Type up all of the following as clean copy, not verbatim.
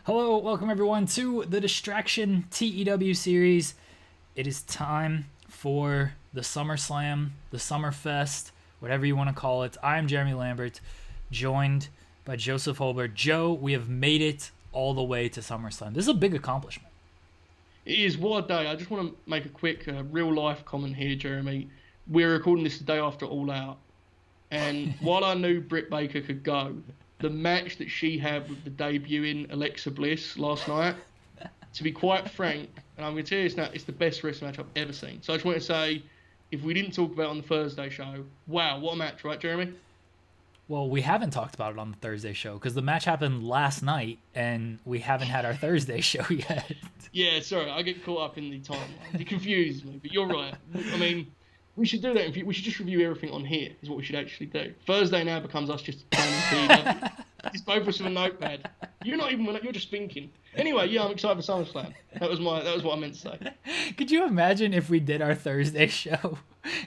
Hello, welcome everyone to the Distraction TEW Series. It is time for the SummerSlam, the Summerfest, whatever you want to call it. I am Jeremy Lambert, joined by Joseph Holbert. Joe, we have made it all the way to SummerSlam. This is a big accomplishment. It is, what a day. I just want to make a quick real life comment here, Jeremy. We're recording this the day after All Out. And while I knew Britt Baker could go, the match that she had with the debuting Alexa Bliss last night, to be quite frank, and I'm going to tell you this now, it's the best wrestling match I've ever seen. So I just want to say, if we didn't talk about it on the Thursday show, wow, what a match, right, Jeremy? Well, we haven't talked about it on the Thursday show because the match happened last night and we haven't had our Thursday show yet. Yeah, sorry, I get caught up in the timeline. It confuses me, but you're right. I mean, we should do that. We should just review everything on here, is what we should actually do. Thursday now becomes us just planning TW. Just both of us with a notepad. You're not even, you're just thinking. Anyway, yeah, I'm excited for SummerSlam. That was what I meant to say. Could you imagine if we did our Thursday show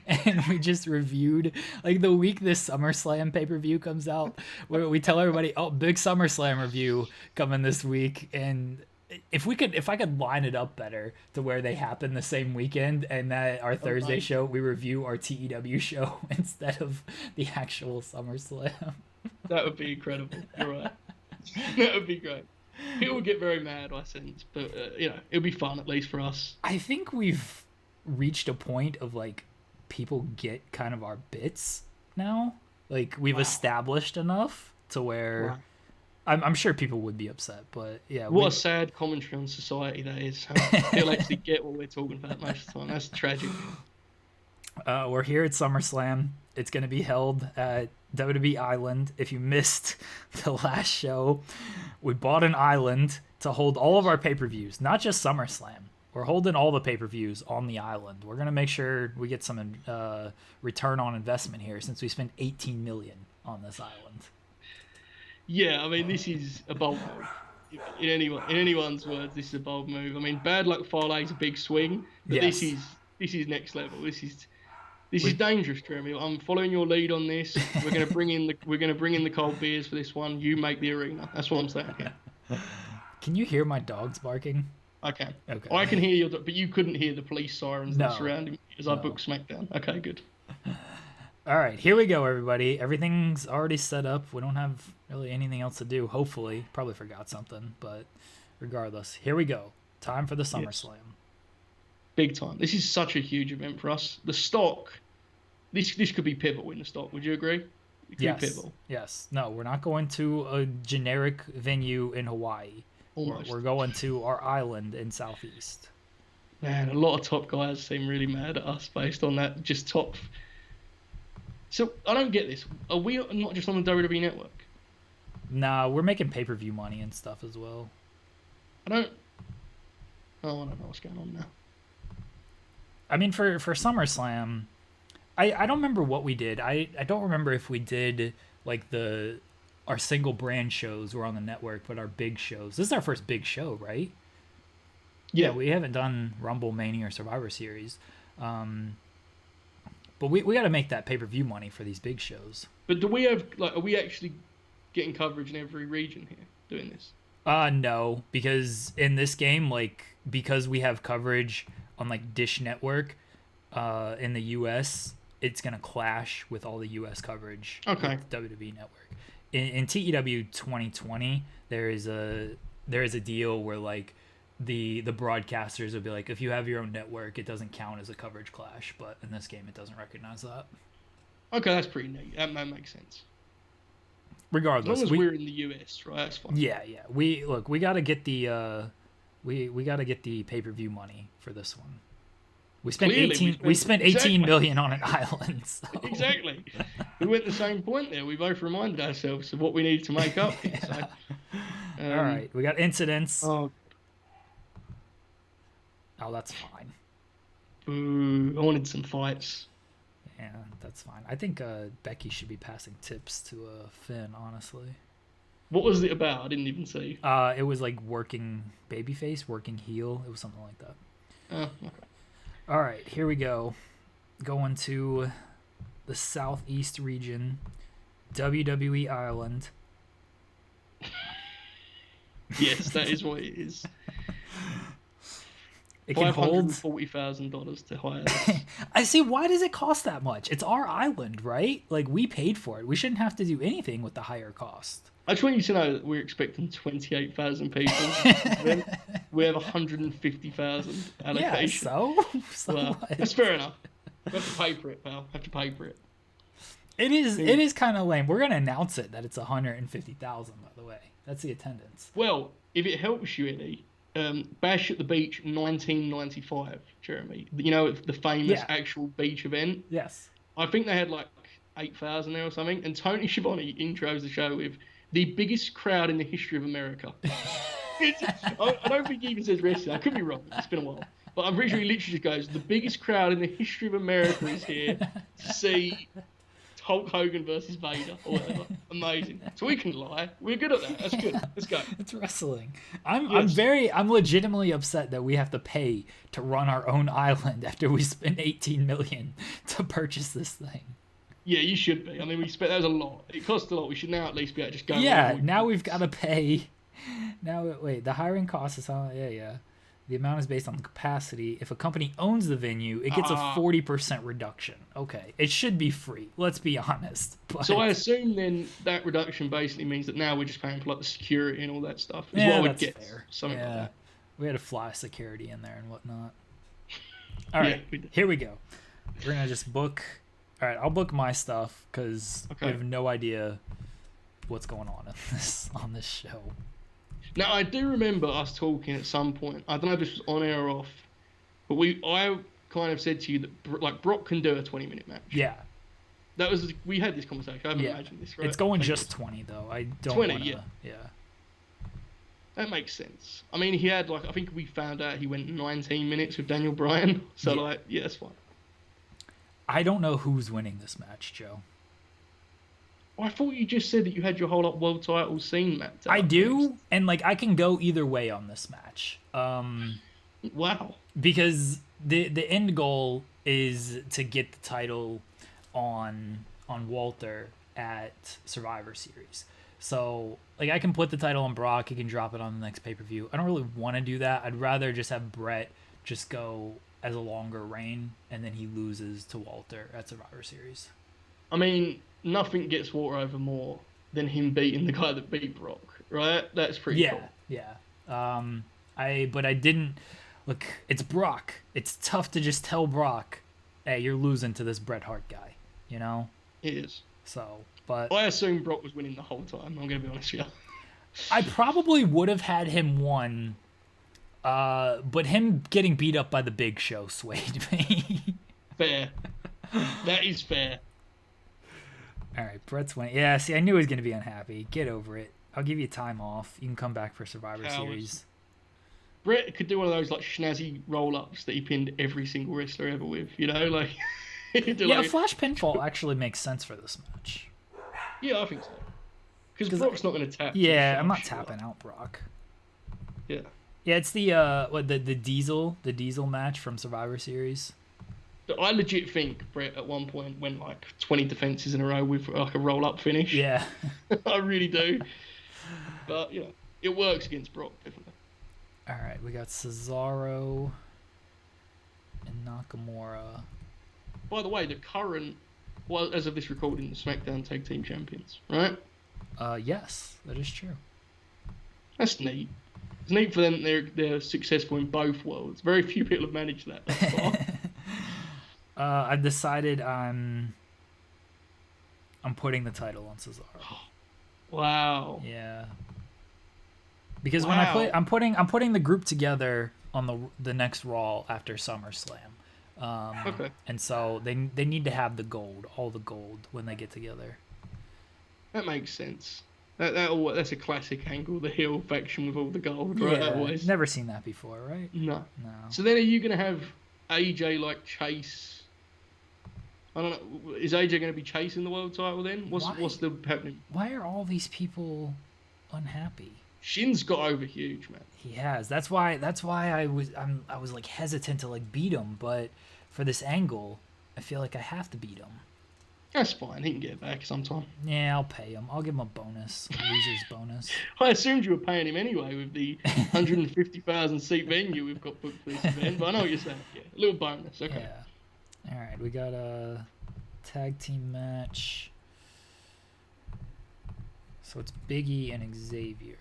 and we just reviewed, like, the week this SummerSlam pay-per-view comes out, where we tell everybody, oh, big SummerSlam review coming this week, and if I could line it up better to where they happen the same weekend, and that our Thursday show we review our TEW show instead of the actual SummerSlam. That would be incredible. You're right. That would be great. People would get very mad, I sense, but it'll be fun, at least for us. I think we've reached a point of, like, people get kind of our bits now. Like, we've established enough to where I'm sure people would be upset, but yeah. What a sad commentary on society that is. People actually get what we're talking about most of the time. That's tragic. We're here at SummerSlam. It's going to be held at WWE Island. If you missed the last show, we bought an island to hold all of our pay-per-views, not just SummerSlam. We're holding all the pay-per-views on the island. We're going to make sure we get some return on investment here, since we spent $18 million on this island. Yeah, I mean, this is a bold move. In anyone's words, this is a bold move. I mean, Bad Luck Fale's a big swing, but Yes. this is next level. This is dangerous, Jeremy. I'm following your lead on this. We're gonna bring in the cold beers for this one. You make the arena. That's what I'm saying here. Can you hear my dogs barking? I can. Okay. I can hear you, but you couldn't hear the police sirens that surrounding me as I book SmackDown. Okay, good. All right, here we go, everybody. Everything's already set up. We don't have really anything else to do, hopefully. Probably forgot something, but regardless, here we go. Time for the SummerSlam. Yes. Big time. This is such a huge event for us. The stock, this could be pivotal in the stock. Would you agree? It could be pivotal. Yes. No, we're not going to a generic venue in Hawaii. Almost. We're going to our island in Southeast. Man, a lot of top guys seem really mad at us based on that. Just top. So I don't get this. Are we not just on the WWE network? Nah, we're making pay-per-view money and stuff as well. I don't know what's going on now. I mean, for SummerSlam, I don't remember what we did. I don't remember if we did, like, our single brand shows were on the network, but our big shows. This is our first big show, right? Yeah, we haven't done Rumble, Mania, or Survivor Series. But we got to make that pay-per-view money for these big shows. But do we have, like, are we actually getting coverage in every region here doing this? No, because in this game, like, because we have coverage on, like, Dish Network in the US, it's going to clash with all the US coverage with WWE Network. In TEW 2020, there is a deal where, like, the broadcasters will be like, if you have your own network, it doesn't count as a coverage clash, but in this game it doesn't recognize that. Okay, that's pretty neat. That makes sense. Regardless, as long as we're in the US, right? That's fine. Yeah. We gotta get the we gotta get the pay-per-view money for this one. We spent $18 million on an island. So. Exactly. We went the same point there. We both reminded ourselves of what we needed to make up here. So, all right, we got incidents. Oh, that's fine. Boo. I wanted some fights. Yeah, that's fine. I think Becky should be passing tips to Finn, honestly. What was it about? I didn't even see. It was like working babyface, working heel. It was something like that. Oh, okay. All right, here we go. Going to the Southeast region, WWE Ireland. Yes, that is what it is. It can hold $540,000 to hire this. I see. Why does it cost that much? It's our island, right? Like, we paid for it. We shouldn't have to do anything with the higher cost. I just want you to know that we're expecting 28,000 people. We have 150,000 allocation. Yeah, so well, that's fair enough. We have to pay for it, pal. Have to pay for it. It is kind of lame. We're gonna announce it that it's 150,000. By the way, that's the attendance. Well, if it helps you, Eddie, Bash at the Beach 1995, Jeremy. You know, the famous actual beach event. Yes. I think they had like 8,000 there or something, and Tony Schiavone intros the show with the biggest crowd in the history of America. I don't think he even says wrestling. I could be wrong. It's been a while. But I'm pretty sure he literally just goes, the biggest crowd in the history of America is here to see Hulk Hogan versus Vader or whatever. Amazing. So we can lie. We're good at that. That's good. Let's go. It's wrestling. I'm legitimately upset that we have to pay to run our own island after we spent $18 million to purchase this thing. Yeah, you should be. I mean, that was a lot. It cost a lot. We should now at least be able to just go. Yeah, now we've got to pay. Now, wait, the hiring cost is how? Yeah. The amount is based on capacity. If a company owns the venue, it gets a 40% reduction. Okay, it should be free. Let's be honest. But... So I assume then that reduction basically means that now we're just paying for like the security and all that stuff. Is yeah, what I would that's get. Fair. Something like that. We had to fly security in there and whatnot. All right, yeah, here we go. We're gonna just book. All right, I'll book my stuff because I have no idea what's going on in this show. Now, I do remember us talking at some point. I don't know if this was on air or off, but I kind of said to you that like Brock can do a 20-minute match. Yeah. We had this conversation. I haven't imagined this, right? It's going just 20 though. I don't 20, wanna, yeah. That makes sense. I mean, he had I think we found out he went 19 minutes with Daniel Bryan. So that's fine. I don't know who's winning this match, Joe. I thought you just said that you had your whole world title scene mapped out. I do, and I can go either way on this match. Wow. Because the end goal is to get the title on Walter at Survivor Series. So I can put the title on Brock, he can drop it on the next pay-per-view. I don't really want to do that. I'd rather just have Brett just go as a longer reign, and then he loses to Walter at Survivor Series. I mean, nothing gets Walter over more than him beating the guy that beat Brock, right? That's pretty cool. Yeah. But I didn't look. It's Brock. It's tough to just tell Brock, "Hey, you're losing to this Bret Hart guy." You know. It is. So, but I assume Brock was winning the whole time. I'm gonna be honest with you. I probably would have had him won, but him getting beat up by the Big Show swayed me. Fair. That is fair. All right, Brett's winning. Yeah, see, I knew he was going to be unhappy. Get over it. I'll give you time off. You can come back for Survivor Series. Brett could do one of those snazzy roll-ups that he pinned every single wrestler ever with. You know, Flash pinfall actually makes sense for this match. Yeah, I think so. Because Brock's not going to tap. Yeah, I'm not tapping out Brock. Yeah. Yeah, it's the Diesel match from Survivor Series. I legit think Brett at one point went 20 defenses in a row with a roll-up finish. Yeah. I really do. But, it works against Brock, definitely. All right, we got Cesaro and Nakamura. By the way, the current, as of this recording, the SmackDown Tag Team Champions, right? Yes, that is true. That's neat. It's neat for them that they're successful in both worlds. Very few people have managed that thus far. I've decided I'm putting the title on Cesaro. Wow. Yeah. Because when I'm putting the group together on the next Raw after SummerSlam. Okay. And so they need to have all the gold when they get together. That makes sense. That's a classic angle, the heel faction with all the gold, right? Yeah, Always. Never seen that before, right? No. So then are you going to have AJ chase? I don't know. Is AJ going to be chasing the world title then? What's the happening? Why are all these people unhappy? Shin's got over huge, man. He has. That's why I was hesitant to beat him, but for this angle, I feel like I have to beat him. That's fine. He can get it back sometime. Yeah, I'll pay him. I'll give him a bonus, a loser's bonus. I assumed you were paying him anyway with the 150,000 seat venue we've got booked for this event, but I know what you're saying. Yeah, a little bonus. Okay. Yeah. All right, we got a tag team match. So it's Big E and Xavier.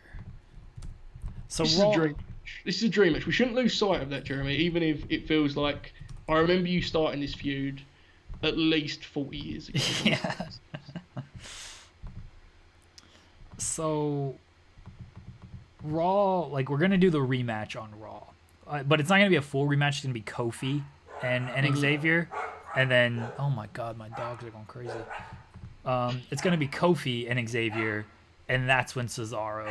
So this is a dream match. This is a dream match. We shouldn't lose sight of that, Jeremy, even if it feels like I remember you starting this feud at least 40 years ago. Yeah. So Raw, like, we're going to do the rematch on Raw. But it's not going to be a full rematch. It's going to be Kofi and Xavier. And then, oh my God, my dogs are going crazy. It's going to be Kofi and Xavier. And that's when Cesaro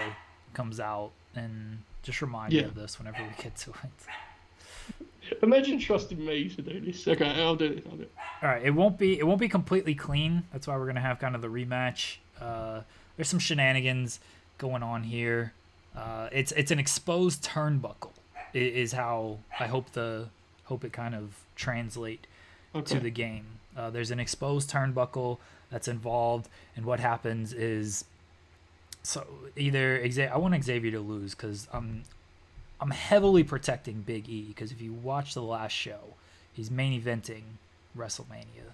comes out. And just remind me of this whenever we get to it. Imagine trusting me to do this. Okay, I'll do it. All right, it won't be completely clean. That's why we're going to have kind of the rematch. There's some shenanigans going on here. It's an exposed turnbuckle is how I hope it kind of translate to the game. There's an exposed turnbuckle that's involved, and what happens is, so either I want Xavier to lose because I'm heavily protecting Big E, because if you watch the last show, he's main eventing WrestleMania.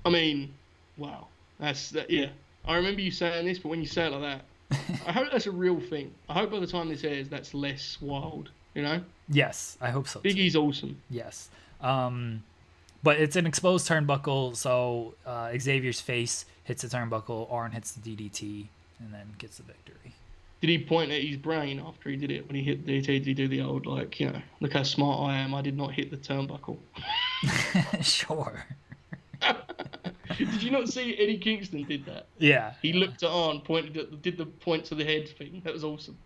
I mean, wow. Yeah. I remember you saying this, but when you say it like that, I hope that's a real thing. I hope by the time this airs, that's less wild, you know? Yes, I hope so. Big E's awesome. Yes. But it's an exposed turnbuckle, so Xavier's face hits the turnbuckle, Arn hits the DDT, and then gets the victory. Did he point at his brain after he did it? When he hit the DDT, did he do the old, like, you know, look how smart I am, I did not hit the turnbuckle? Sure. Did you not see Eddie Kingston did that? Yeah. He looked at Arn, did the point to the head thing. That was awesome.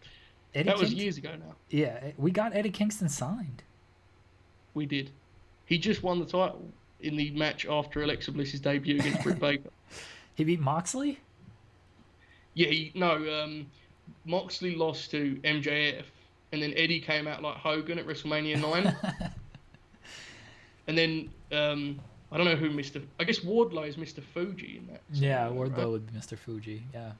That was years ago now. Yeah, we got Eddie Kingston signed. We did. He just won the title in the match after Alexa Bliss's debut against Britt Baker. He beat Moxley? Yeah, Moxley lost to MJF, and then Eddie came out like Hogan at WrestleMania 9. And then, I don't know who I guess Wardlow is Mr. Fuji in that. Yeah, Wardlow would be Mr. Fuji, yeah.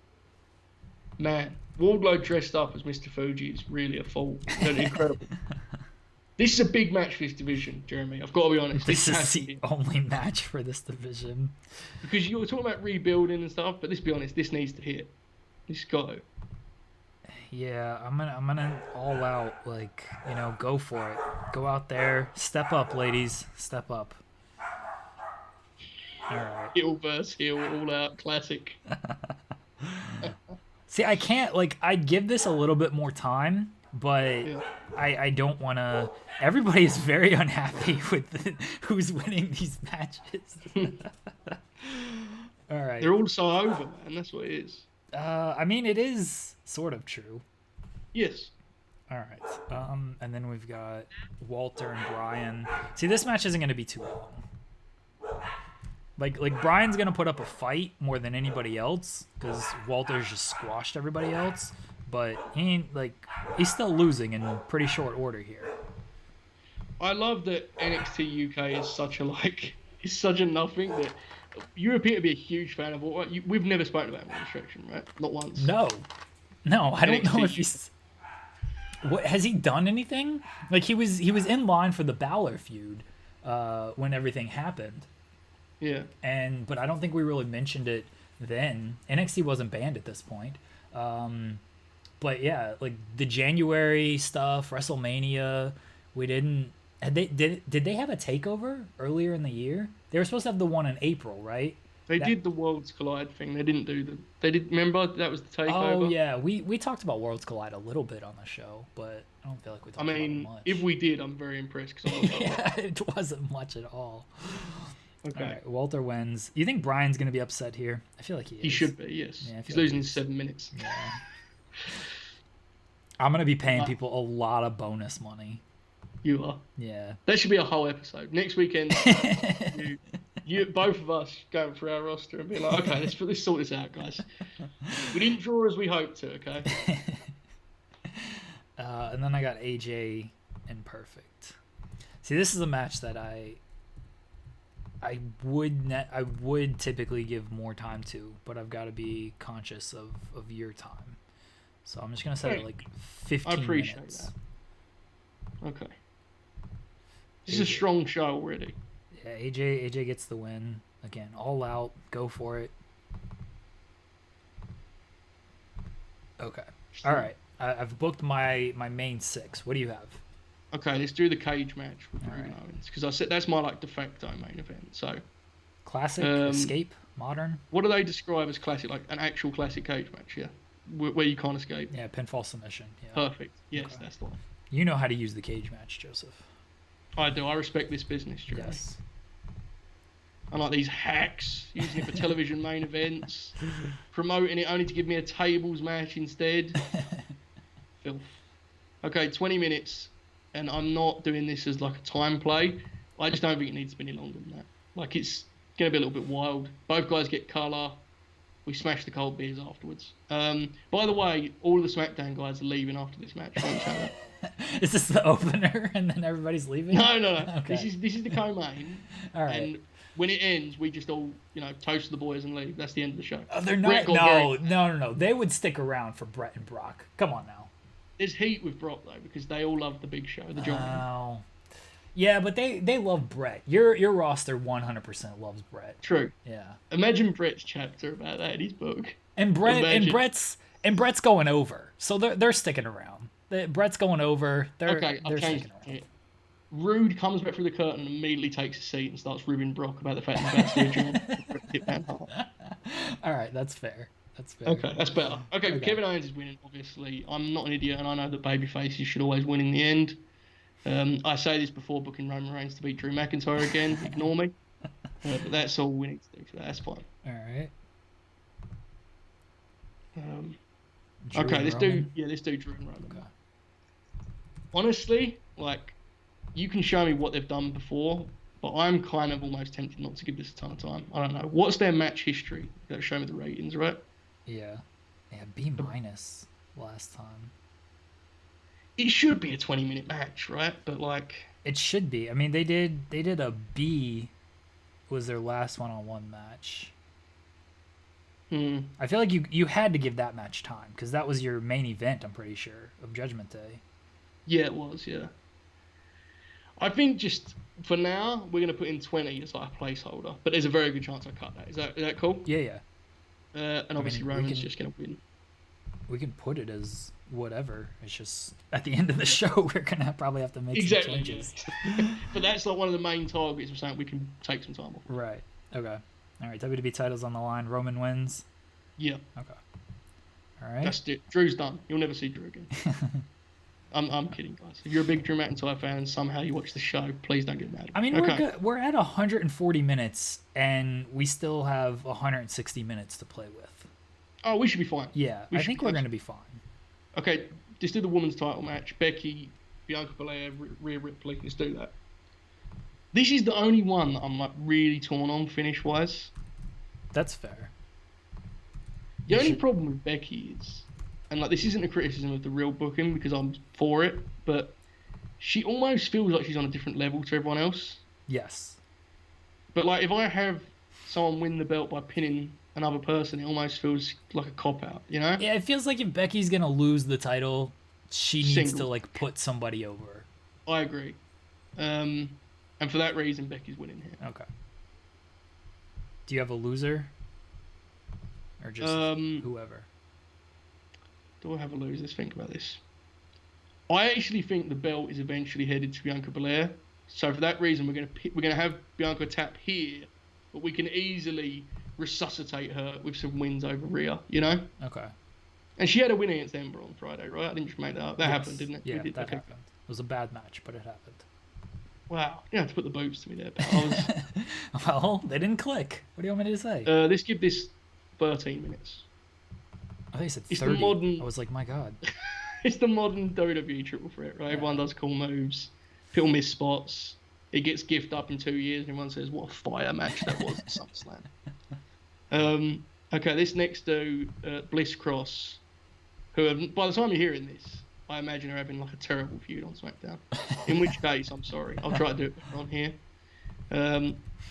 Man, Wardlow dressed up as Mr. Fuji is really a fault. Incredible. This is a big match for this division, Jeremy. I've got to be honest. This is the only match for this division. Because you were talking about rebuilding and stuff, but let's be honest, this needs to hit. This got to. Yeah, I'm gonna all out, like, you know, go for it. Go out there, step up, ladies, step up. All right. Heel versus heel, all out, classic. See, I can't, like, I'd give this a little bit more time, but yeah. I don't want to. Everybody is very unhappy with who's winning these matches. All right. They're all so over, man. That's what it is. I mean, it is sort of true. Yes. All right. And then we've got Walter and Brian. See, this match isn't going to be too long. Like Brian's going to put up a fight more than anybody else because Walter's just squashed everybody else. But he's still losing in pretty short order here. I love that NXT UK is such a nothing that you appear to be a huge fan of. We've never spoken about Distraction, right? Not once. No, I don't know if he's. What has he done anything? Like he was in line for the Balor feud when everything happened. Yeah. But I don't think we really mentioned it then. NXT wasn't banned at this point. But yeah, like the January stuff, WrestleMania, we didn't. Did they have a takeover earlier in the year? They were supposed to have the one in April, right? They did the Worlds Collide thing. They didn't do They did. Remember that was the takeover. Oh yeah, we talked about Worlds Collide a little bit on the show, but I don't feel like we talked about it much. If we did, I'm very impressed because yeah, it wasn't much at all. Okay. All right, Walter wins. You think Brian's gonna be upset here? I feel like he is. He should be. Yes. Yeah, he's losing in 7 minutes. Yeah. I'm gonna be paying people a lot of bonus money. You are. Yeah. That should be a whole episode. Next weekend, you both of us going through our roster and be like, okay, let's sort this out, guys. We didn't draw as we hoped to, okay? And then I got AJ and Perfect. See, this is a match that I would typically give more time to, but I've got to be conscious of your time. So I'm just gonna set it like 15 I appreciate minutes. That. Okay. This is a strong show already. Yeah, AJ gets the win again. All out, go for it. Okay. All right. I've booked my main 6. What do you have? Okay, let's do the cage match with Ruben Owens, because I said that's my like de facto main event. So classic, escape, modern. What do they describe as classic? Like an actual classic cage match, yeah, where you can't escape. Yeah, pinfall submission. Yeah. Perfect. Yes, that's the one. You know how to use the cage match, Joseph. I do. I respect this business, Jeremy. Yes. Unlike these hacks using it for television main events, promoting it only to give me a tables match instead. Filth. Okay, 20 minutes. And I'm not doing this as like a time play. I just don't think it needs to be any longer than that. Like, it's going to be a little bit wild. Both guys get colour. We smash the cold beers afterwards. By the way, all of the SmackDown guys are leaving after this match. Is this the opener and then everybody's leaving? No. Okay. This is the co-main. All right. And when it ends, we just all, toast the boys and leave. That's the end of the show. Oh, they're not. No. They would stick around for Brett and Brock. Come on now. There's heat with Brock though, because they all love the Big Show, the Giant. Oh. Yeah, but they love Brett. Your roster 100% loves Brett. True. Yeah. Imagine Brett's chapter about that in his book. And Brett's going over, so they're sticking around. Brett's going over. They're sticking around. Rude comes back through the curtain and immediately takes a seat and starts ribbing Brock about the fact that that's their job. All right, that's fair. Okay, that's better. Okay, Kevin Owens is winning, obviously. I'm not an idiot, and I know that babyfaces should always win in the end. I say this before booking Roman Reigns to beat Drew McIntyre again. Ignore me. But that's all we need to do for that. That's fine. All right. Okay, let's do Drew and Roman. Okay. Honestly, like, you can show me what they've done before, but I'm kind of almost tempted not to give this a ton of time. I don't know. What's their match history? You gotta show me the ratings, right? Yeah, B- last time. It should be a 20-minute match, right? But like, it should be. I mean, they did a B. Was their last one-on-one match. I feel like you had to give that match time because that was your main event. I'm pretty sure of Judgment Day. Yeah, it was. Yeah. I think just for now we're gonna put in 20 as like a placeholder, but there's a very good chance I cut that. Is that cool? Yeah. And obviously Roman's just going to win. We can put it as whatever. It's just at the end of the show we're going to probably have to make some changes. But that's like one of the main targets of saying we can take some time off. Right. Okay. All right. WWE titles on the line. Roman wins. Yeah. Okay. All right. That's it. Drew's done. You'll never see Drew again. I'm kidding, guys. If you're a big Drew McIntyre fan and somehow you watch the show, please don't get mad. I mean, we're good. We're at 140 minutes, and we still have 160 minutes to play with. Oh, we should be fine. Yeah, I think we're going to be fine. Okay, let's do the women's title match. Becky, Bianca Belair, Rhea Ripley. Let's do that. This is the only one that I'm like really torn on finish-wise. That's fair. The only problem with Becky is... And like, this isn't a criticism of the real booking because I'm for it, but she almost feels like she's on a different level to everyone else. Yes. But like, if I have someone win the belt by pinning another person, it almost feels like a cop-out, you know? Yeah, it feels like if Becky's going to lose the title, she needs to like put somebody over. I agree. And for that reason, Becky's winning here. Okay. Do you have a loser? Or just whoever? Do I have a loser? Let's think about this. I actually think the belt is eventually headed to Bianca Belair. So for that reason, we're gonna have Bianca tap here, but we can easily resuscitate her with some wins over Rhea. You know? Okay. And she had a win against Ember on Friday, right? I didn't just make that up. That happened, didn't it? Yeah, that happened. It was a bad match, but it happened. Wow. You have to put the boots to me there, pal. Well, they didn't click. What do you want me to say? Let's give this 13 minutes. I think you said 30. The modern... I was like, my God. It's the modern WWE triple threat, right? Yeah. Everyone does cool moves. People miss spots. It gets gifted up in 2 years, and everyone says, what a fire match that was at SummerSlam. Okay, this next do Bliss Cross, who have, by the time you're hearing this, I imagine are having like a terrible feud on SmackDown. In which case, I'm sorry. I'll try to do it on here.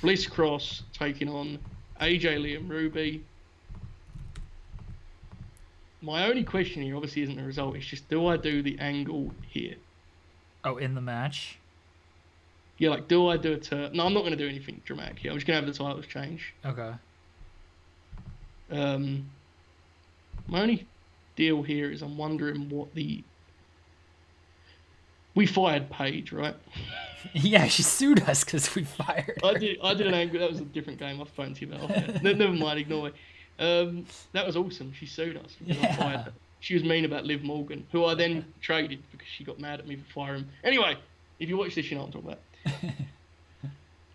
Bliss Cross taking on AJ Lee and Ruby. My only question here obviously isn't the result. It's just, do I do the angle here? Oh, in the match? Yeah, like, do I do a turn? No, I'm not going to do anything dramatic here. I'm just going to have the titles change. Okay. My only deal here is I'm wondering what the... We fired Paige, right? Yeah, she sued us because we fired her. I did an angle. That was a different game. I've phoned you about. Never mind, ignore me. That was awesome. She sued us because I fired her. She was mean about Liv Morgan, who I then traded because she got mad at me for firing. Anyway, if you watch this, you know what I'm talking about.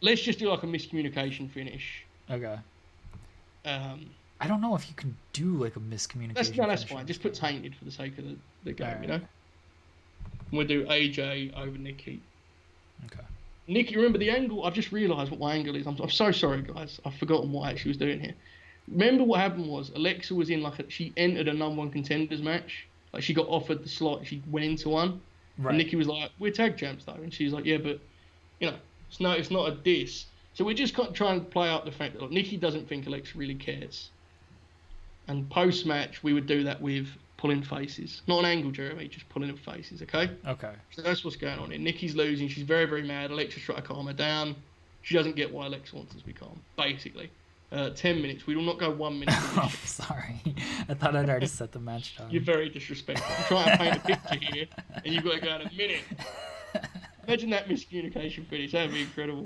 Let's just do like a miscommunication finish. Okay. I don't know if you can do like a miscommunication. That's fine. Just put tainted for the sake of the game, you know? We'll do AJ over Nikki. Okay. Nikki, remember the angle? I've just realised what my angle is. I'm so sorry, guys. I've forgotten what I actually was doing here. Remember what happened was Alexa was in she entered a number one contenders match. Like she got offered the slot. She went into one. Right. And Nikki was like, we're tag champs though. And she's like, yeah, but, you know, it's not a diss. So we're just trying to play up the fact that Nikki doesn't think Alexa really cares. And post-match, we would do that with pulling faces. Not an angle, Jeremy, just pulling of faces, okay? Okay. So that's what's going on here. Nikki's losing. She's very, very mad. Alexa's trying to calm her down. She doesn't get why Alexa wants us to be calm, basically. 10 minutes. We will not go 1 minute. Oh, sorry. I thought I'd already set the match down. You're very disrespectful. I'm trying to paint a picture here, and you've got to go in a minute. Imagine that miscommunication finish. That would be incredible.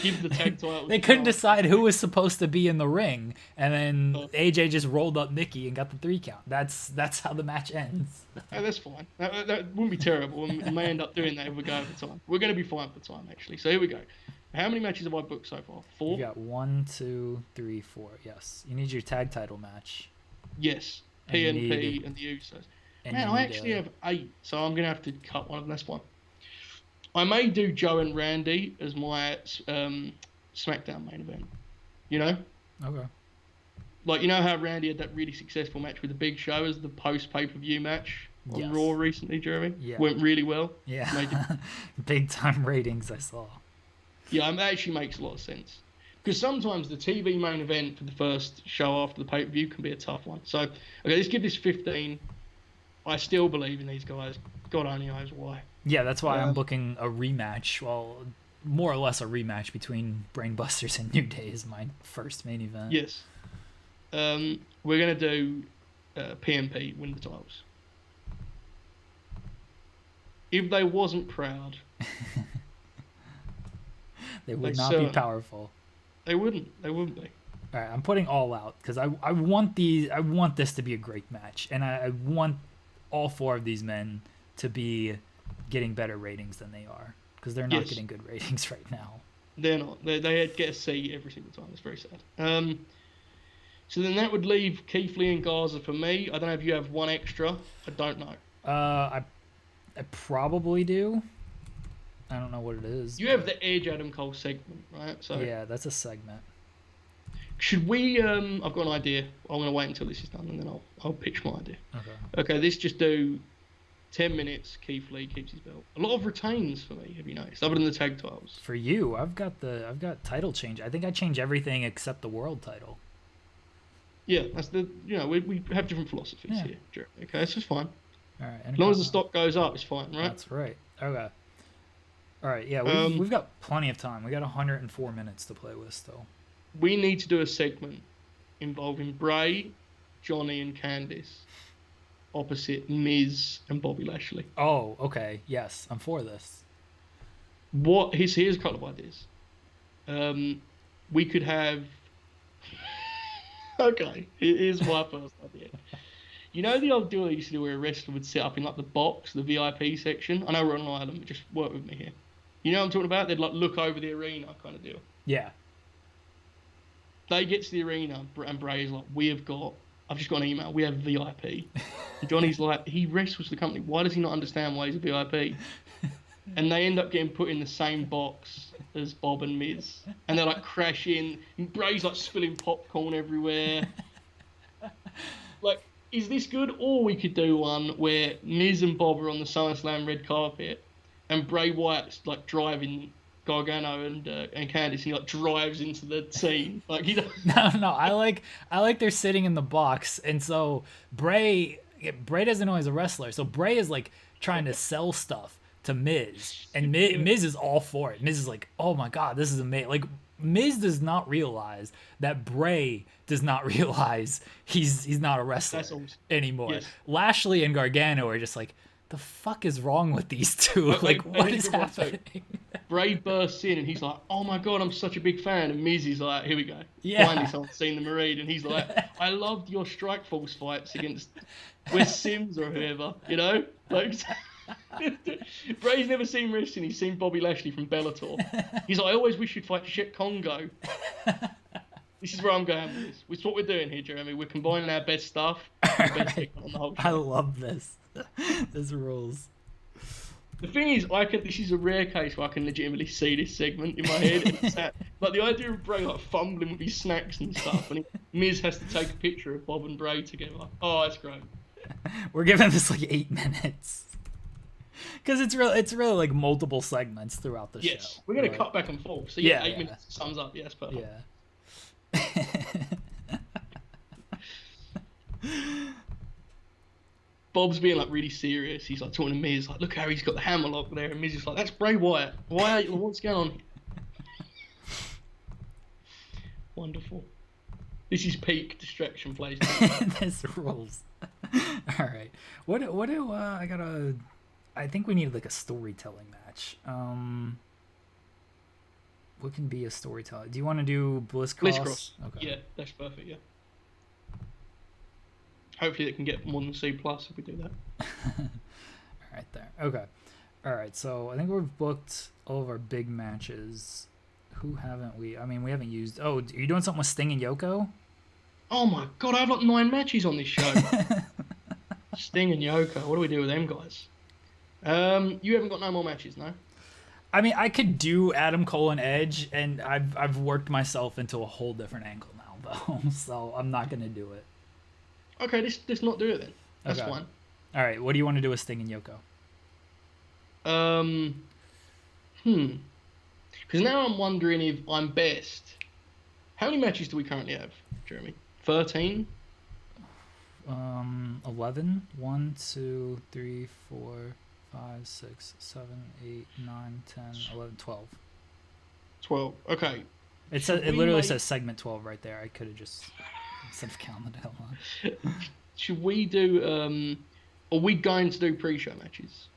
Give the tag title. They couldn't decide who was supposed to be in the ring, and then AJ just rolled up Nikki and got the 3 count. That's how the match ends. Oh, that's fine. That wouldn't be terrible. We may end up doing that if we go over time. We're going to be fine for time, actually. So here we go. How many matches have I booked so far? 4? You got 1, 2, 3, 4. Yes. You need your tag title match. Yes. PNP and the Usos. Man, I actually have 8, so I'm going to have to cut one of them. That's fine. I may do Joe and Randy as my SmackDown main event. You know? Okay. Like, you know how Randy had that really successful match with the Big Show as the post-pay-per-view match on Raw recently, Jeremy? Yeah. Went really well. Yeah. Big time ratings I saw. Yeah, that actually makes a lot of sense. Because sometimes the TV main event for the first show after the pay-per-view can be a tough one. So, okay, let's give this 15. I still believe in these guys. God only knows why. Yeah, that's why I'm booking a rematch. Well, more or less a rematch between Brainbusters and New Day is my first main event. Yes. We're going to do PMP win the titles. If they wasn't proud... they would not be powerful. They wouldn't be. All right, I'm putting all out because I want this to be a great match, and I want all 4 of these men to be getting better ratings than they are because they're not getting good ratings right now. They're not. They get a C every single time. It's very sad. So then that would leave Keith Lee and Garza for me. I don't know if you have one extra. I don't know. I probably do. I don't know what it is. You have the Edge Adam Cole segment, right? So yeah, that's a segment. Should we? I've got an idea. I'm going to wait until this is done, and then I'll pitch my idea. Okay. Let's just do 10 minutes. Keith Lee keeps his belt. A lot of retains for me. Have you noticed? Other than the tag titles. For you, I've got title change. I think I change everything except the world title. Yeah, that's we have different philosophies here, Jeremy. Okay, it's just fine. All right. As long as the stock goes up, it's fine, right? That's right. Okay. All right, yeah, we've got plenty of time. We got 104 minutes to play with still. We need to do a segment involving Bray, Johnny, and Candice opposite Miz and Bobby Lashley. Oh, okay. Yes, I'm for this. Here's a couple of ideas. We could have... Okay, here's my first idea. You know the old deal they used to do where a wrestler would sit up in like the box, the VIP section? I know we're on an island, but just work with me here. You know what I'm talking about? They'd like look over the arena kind of deal. Yeah. They get to the arena and Bray's like, I've just got an email, we have VIP. And Johnny's like, he wrestles the company. Why does he not understand why he's a VIP? And they end up getting put in the same box as Bob and Miz. And they're like crashing. And Bray's like spilling popcorn everywhere. Like, is this good? Or we could do one where Miz and Bob are on the SummerSlam red carpet and Bray Wyatt's like driving Gargano and Candice, he like drives into the scene. Like he. No. I like they're sitting in the box, and so Bray doesn't know he's a wrestler, so Bray is like trying to sell stuff to Miz, and Miz is all for it. Miz is like, oh my god, this is amazing. Like Miz does not realize that Bray does not realize he's not a wrestler anymore. Yes. Lashley and Gargano are just like, the fuck is wrong with these two? Like, what is happening? Bray bursts in and he's like, oh my god, I'm such a big fan. And Miz is like, here we go. Yeah. Finally someone's seen the Marine. And he's like, I loved your Strikeforce fights against Wes Sims or whoever, you know? Like, Bray's never seen wrestling. He's seen Bobby Lashley from Bellator. He's like, I always wish you'd fight Chet Congo. This is where I'm going with this. It's what we're doing here, Jeremy. We're combining our best stuff. Right. On the whole show. I love this. This rules. The thing is, this is a rare case where I can legitimately see this segment in my head. Like the idea of Bray like fumbling with his snacks and stuff, and Miz has to take a picture of Bob and Bray together. Oh, that's great. We're giving this like 8 minutes. Because it's really like multiple segments throughout the show. Yes, we're going to cut back and forth. So 8 minutes sums up. Yes, perfect. Yeah. Bob's being like really serious. He's like talking to Miz, like, look how he's got the hammerlock there, and Miz is like, that's Bray Wyatt. What's going on? Wonderful. This is peak distraction plays. This rules. All right. What do I think we need like a storytelling match. What can be a storytelling? Do you want to do Bliss Cross? Okay. Yeah, that's perfect. Yeah. Hopefully, it can get more than C+ if we do that. All right, there. Okay. All right. So I think we've booked all of our big matches. Who haven't we? I mean, we haven't used. Oh, are you doing something with Sting and Yoko? Oh my god, I have like 9 matches on this show. Sting and Yoko. What do we do with them guys? You haven't got no more matches, no? I mean, I could do Adam Cole and Edge, and I've worked myself into a whole different angle now, though. So I'm not gonna do it. Okay, let's not do it then. That's fine. All right, what do you want to do with Sting and Yoko? Because now I'm wondering if I'm best. How many matches do we currently have, Jeremy? 13? 11. 1, 2, 3, 4, 5, 6, 7, 8, 9, 10, 11, 12. 12. Okay. It literally says segment 12 right there. I could have just instead of counting the hell on. Should we do are we going to do pre-show matches?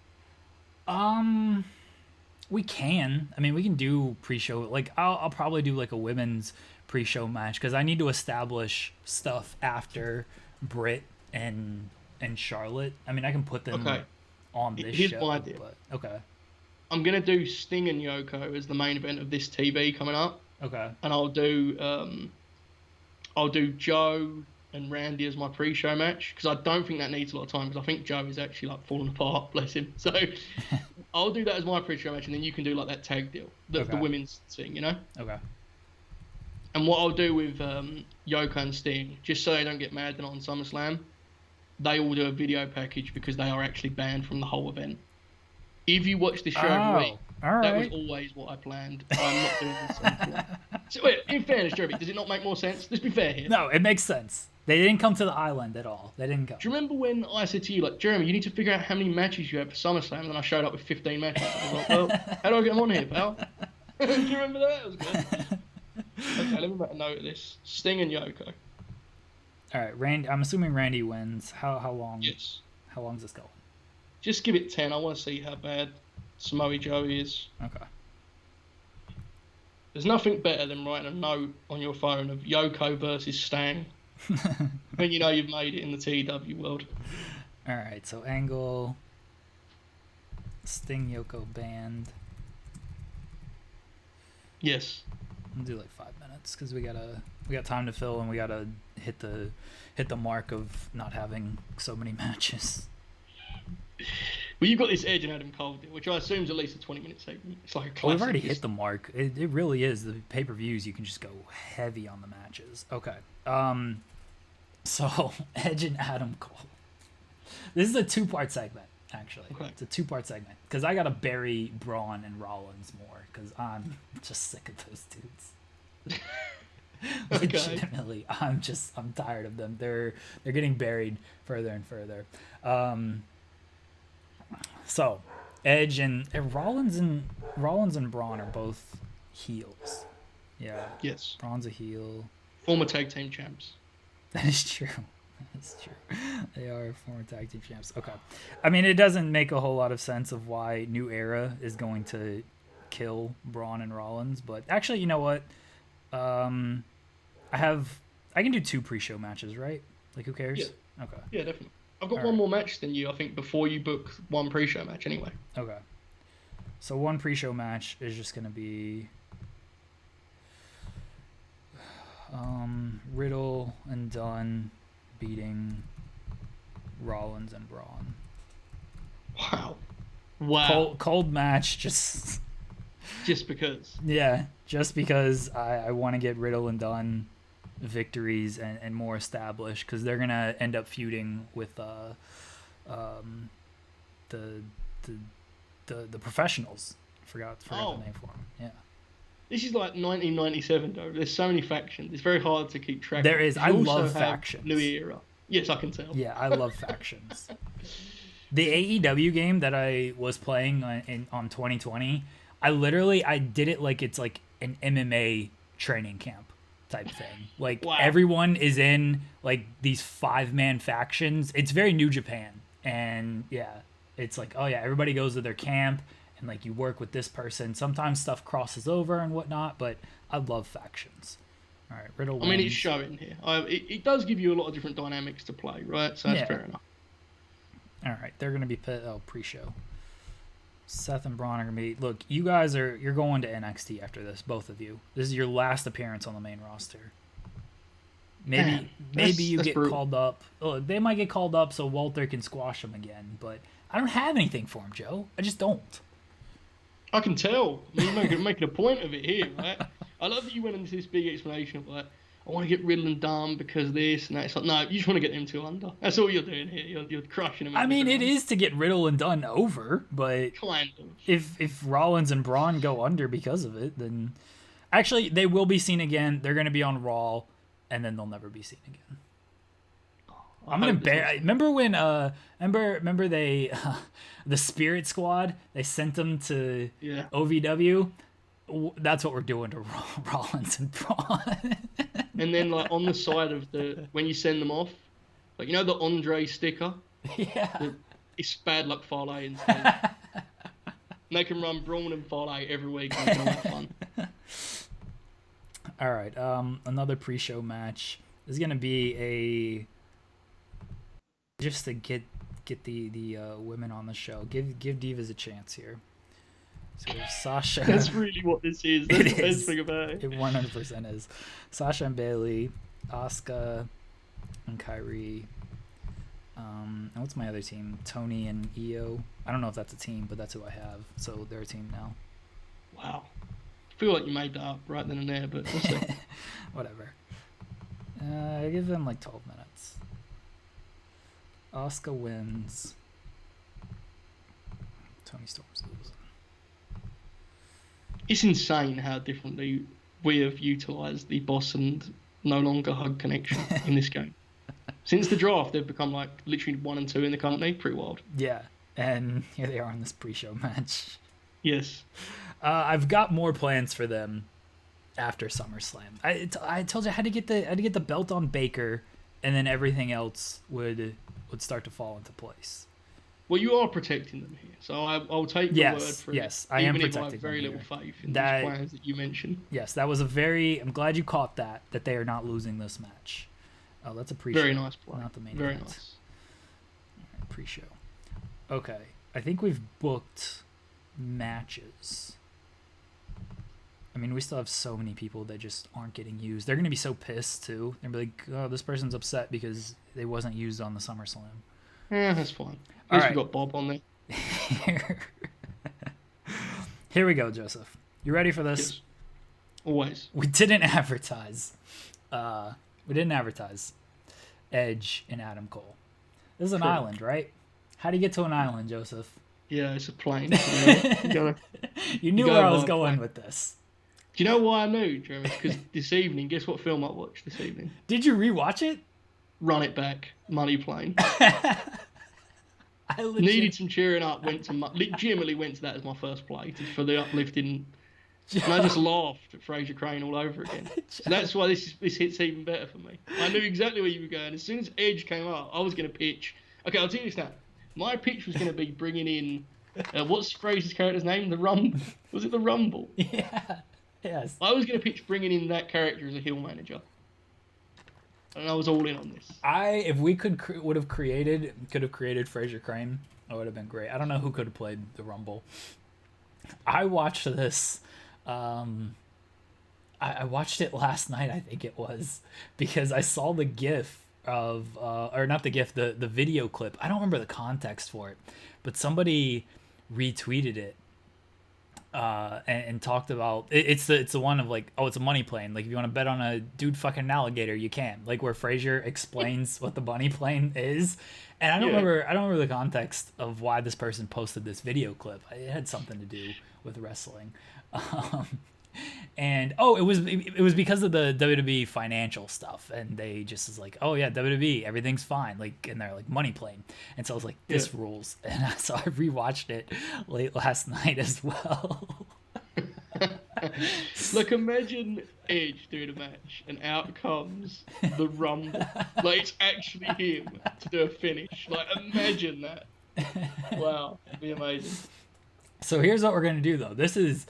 We can. I mean, we can do pre-show. Like I'll probably do like a women's pre-show match because I need to establish stuff after Britt and Charlotte. I mean, I can put them on this show. Here's my idea. But, okay. I'm gonna do Sting and Yoko as the main event of this TV coming up. Okay. And I'll do Joe and Randy as my pre-show match because I don't think that needs a lot of time because I think Joe is actually like falling apart, bless him. So I'll do that as my pre-show match and then you can do like that tag deal, the women's thing, you know? Okay. And what I'll do with Yoko and Sting, just so they don't get mad on SummerSlam, they will do a video package because they are actually banned from the whole event. If you watch the show every week, that was always what I planned. I'm not doing this anymore. So wait, in fairness, Jeremy, does it not make more sense? Let's be fair here. No, it makes sense. They didn't come to the island at all. They didn't come. Do you remember when I said to you, like, Jeremy, you need to figure out how many matches you have for SummerSlam, and then I showed up with 15 matches. I was like, well, how do I get them on here, pal? Do you remember that? It was good. Okay, let me make a note of this. Sting and Yoko. All right, Randy. I'm assuming Randy wins. How long? Yes. How long is this going? Just give it 10. I want to see how bad Samoa Joe is. Okay. There's nothing better than writing a note on your phone of Yoko versus Stang when you know you've made it in the TEW world. All right, so Angle, Sting, Yoko band. Yes. We'll do like 5 minutes because we got time to fill and we gotta hit the mark of not having so many matches. Well, you've got this Edge and Adam Cole deal, which I assume is at least a 20-minute segment. It's like a classic. We've already hit the mark. It really is. The pay-per-views, you can just go heavy on the matches. Okay. So, Edge and Adam Cole. This is a 2-part segment. actually. Okay. It's a 2-part segment because I gotta bury Braun and Rollins more because I'm just sick of those dudes. Legitimately, I'm tired of them. They're getting buried further and further. So Edge and Rollins and Braun are both heels. Yeah. Yes. Braun's a heel. Former tag team champs. That is true. That's true. They are former tag team champs. Okay. I mean, it doesn't make a whole lot of sense of why New Era is going to kill Braun and Rollins, but actually, you know what? I can do 2 pre-show matches, right? Like, who cares? Yeah. Okay. Yeah, definitely. I've got one more match than you, I think, before you book one pre-show match anyway. Okay. So one pre-show match is just going to be Riddle and Dunn beating Rollins and Braun. Wow. Cold match, just because. Yeah, just because I want to get Riddle and Dunn victories and more established, because they're gonna end up feuding with the professionals. Forgot the name for them. Yeah. This is like 1997, though. There's so many factions. It's very hard to keep track. There is. I love factions. New Era. Yes, I can tell. Yeah, I love factions. The AEW game that I was playing on 2020, I did it like it's like an MMA training camp type thing. Like, wow. Everyone is in like these 5-man factions. It's very New Japan. And yeah, it's like, oh yeah, everybody goes to their camp and like you work with this person. Sometimes stuff crosses over and whatnot, but I love factions. All right, Riddle wins. I mean, it's showing here. It does give you a lot of different dynamics to play, right? So that's fair enough. All right, they're going to be pre-show. Seth and Braun are going to be... Look, you guys you're going to NXT after this, both of you. This is your last appearance on the main roster. Maybe you get called up. Oh, they might get called up so Walter can squash them again, but I don't have anything for him, Joe. I just don't. I can tell. You're making a point of it here, right? I love that you went into this big explanation of like, I want to get Riddle and Dunn because this and that. It's like, no, you just want to get them 2 under. That's all you're doing here. You're crushing them. I mean, it is to get Riddle and Dunn over, but kind of. If Rollins and Braun go under because of it, then actually they will be seen again. They're going to be on Raw, and then they'll never be seen again. I'm gonna remember when remember they the Spirit Squad, they sent them to OVW. That's what we're doing to Rollins and Braun. And then like on the side of when you send them off, like, you know, the Andre sticker. Yeah. It's Bad Luck Fale instead. And they can run Braun and Fale every week. And it's all that fun. All right. Another pre-show match is gonna be just to get the women on the show. Give Divas a chance here. So Sasha. That's really what this is. That's the best thing about it. It 100% is. Sasha and Bayley, Asuka and Kairi. And what's my other team? Tony and Io. I don't know if that's a team, but that's who I have. So they're a team now. Wow. I feel like you made that up right then and there, but we'll see. Whatever. I give them like 12 minutes. Asuka wins. Tony Storm's losing. It's insane how differently we have utilised the boss and no longer hug connection in this game. Since the draft, they've become like literally 1 and 2 in the company. Pretty wild. Yeah, and here they are in this pre-show match. Yes. I've got more plans for them after SummerSlam. I told you I had to get the belt on Baker, and then everything else would start to fall into place. Well, you are protecting them here, so I'll take your word for it. Yes, I am protecting them. Even if I have very little faith in these plans that you mentioned. Yes, that was I'm glad you caught that they are not losing this match. Oh, that's a pre-show. Very nice play. Not the main very event. Nice. All right, pre-show. Okay, I think we've booked matches. I mean, we still have so many people that just aren't getting used. They're going to be so pissed, too. They're going to be like, oh, this person's upset because they wasn't used on the SummerSlam. Yeah, that's fine. At least we got Bob on there. Here we go, Joseph. You ready for this? Yes. Always. We didn't advertise. Edge and Adam Cole. This is an island, right? How do you get to an island, Joseph? Yeah, it's a plane. You knew where I was going with this. Do you know why I knew, Jeremy? Because this evening, guess what film I watched this evening? Did you rewatch it? Run It Back, Money Plane. I needed some cheering up. Legitimately went to that as my first play for the uplifting. And I just laughed at Fraser Crane all over again. So that's why this hits even better for me. I knew exactly where you were going. As soon as Edge came up, I was going to pitch. Okay, I'll tell you this now. My pitch was going to be bringing in what's Fraser's character's name? The Rumble. Was it the Rumble? Yeah. Yes. I was going to pitch bringing in that character as a heel manager. And I was all in on this. If we could have created Fraser Crane, that would have been great. I don't know who could have played the Rumble. I watched this. I watched it last night, I think it was, because I saw the GIF of, or not the GIF, the video clip. I don't remember the context for it, but somebody retweeted it. And talked about it's the one of like, oh, it's a money plane. Like if you want to bet on a dude fucking an alligator, you can. Like where Fraser explains what the money plane is. And I don't remember the context of why this person posted this video clip. It had something to do with wrestling. And it was because of the WWE financial stuff, and they just was like, oh yeah, WWE, everything's fine, like, and they're like money plane, and so I was like, this rules, and so I rewatched it late last night as well. Like imagine Edge doing a match, and out comes the Rumble, like it's actually him to do a finish. Like imagine that. Wow, it'd be amazing. So here's what we're gonna do though. This is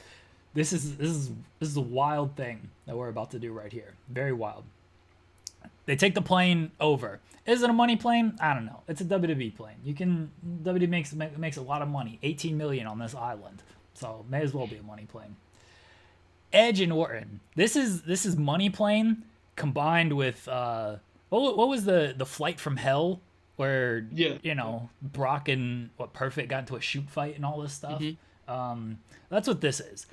a wild thing that we're about to do right here. Very wild. They take the plane over. Is it a money plane? I don't know. It's a WWE plane. WWE makes a lot of money. 18 million on this island. So may as well be a money plane. Edge and Orton. This is money plane combined with what was the flight from hell where Brock and Perfect got into a shoot fight and all this stuff. Mm-hmm. That's what this is.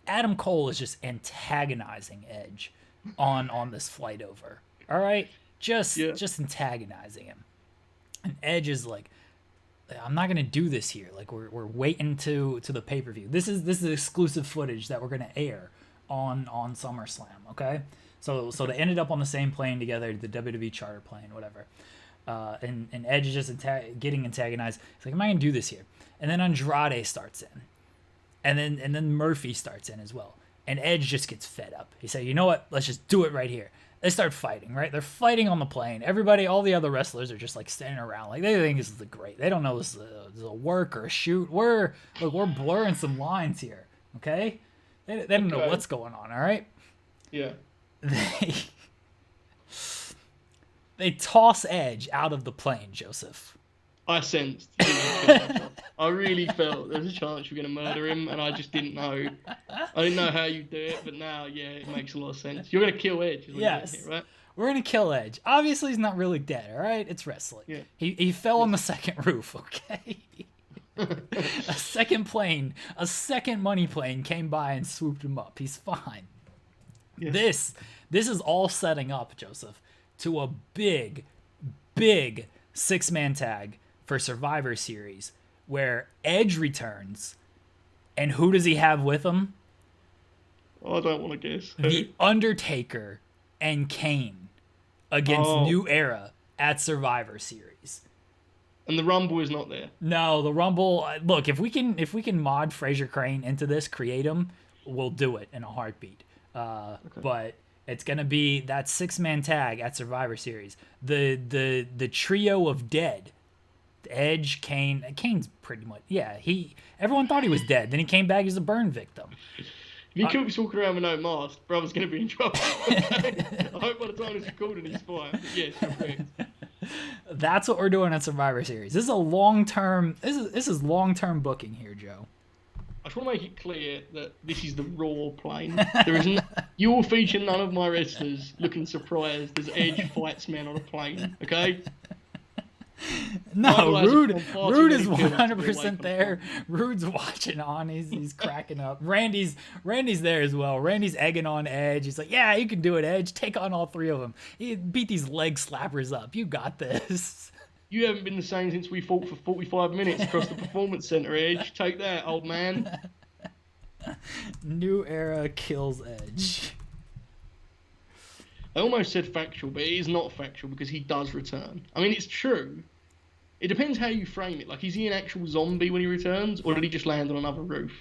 Adam Cole is just antagonizing Edge on this flight over. All right, just antagonizing him, and Edge is like, I'm not gonna do this here. Like we're waiting to the pay-per-view. This is exclusive footage that we're gonna air on SummerSlam. Okay, so they ended up on the same plane together, the WWE charter plane, whatever. And Edge is just getting antagonized. It's like, am I gonna do this here? And then Andrade starts in. And then Murphy starts in as well. And Edge just gets fed up. He said, you know what? Let's just do it right here. They start fighting, right? They're fighting on the plane. Everybody, all the other wrestlers are just like standing around. Like they think this is great. They don't know this is a work or a shoot. We're blurring some lines here, okay? They don't know what's going on, all right? Yeah. They toss Edge out of the plane, Joseph. I sensed. I really felt there was a chance you were going to murder him, and I just didn't know. I didn't know how you do it, but now, yeah, it makes a lot of sense. You're going to kill Edge. Yes. Here, right? We're going to kill Edge. Obviously, he's not really dead, all right? It's wrestling. Yeah. He fell on the second roof, okay? A second money plane came by and swooped him up. He's fine. Yeah. This is all setting up, Joseph, to a big 6-man tag for Survivor Series where Edge returns, and who does he have with him? Oh, I don't want to guess. The Undertaker and Kane against New Era at Survivor Series. And the Rumble is not there. No, the Rumble. Look, if we can mod Fraser Crane into this, create him, we'll do it in a heartbeat. Okay. But it's gonna be that 6-man tag at Survivor Series. The trio of dead. Edge, Kane. Kane's pretty much everyone thought he was dead. Then he came back as a burn victim. If he keeps walking around with no mask, brother's gonna be in trouble. Okay? I hope by the time it's recorded he's fine. But yes, correct. That's what we're doing at Survivor Series. This is a long-term. This is long-term booking here, Joe. I just want to make it clear that this is the Raw plane. You will feature none of my wrestlers looking surprised as Edge fights men on a plane. Okay. No, Rude is 100% there. Rude's watching on. He's cracking up. Randy's there as well. Randy's egging on Edge. He's like, yeah, you can do it, Edge. Take on all three of them. He beat these leg slappers up. You got this. You haven't been the same since we fought for 45 minutes across the Performance Center, Edge. Take that, old man. New Era kills Edge. I almost said factual, but it is not factual because he does return. I mean, it's true. It depends how you frame it. Like, is he an actual zombie when he returns, or did he just land on another roof?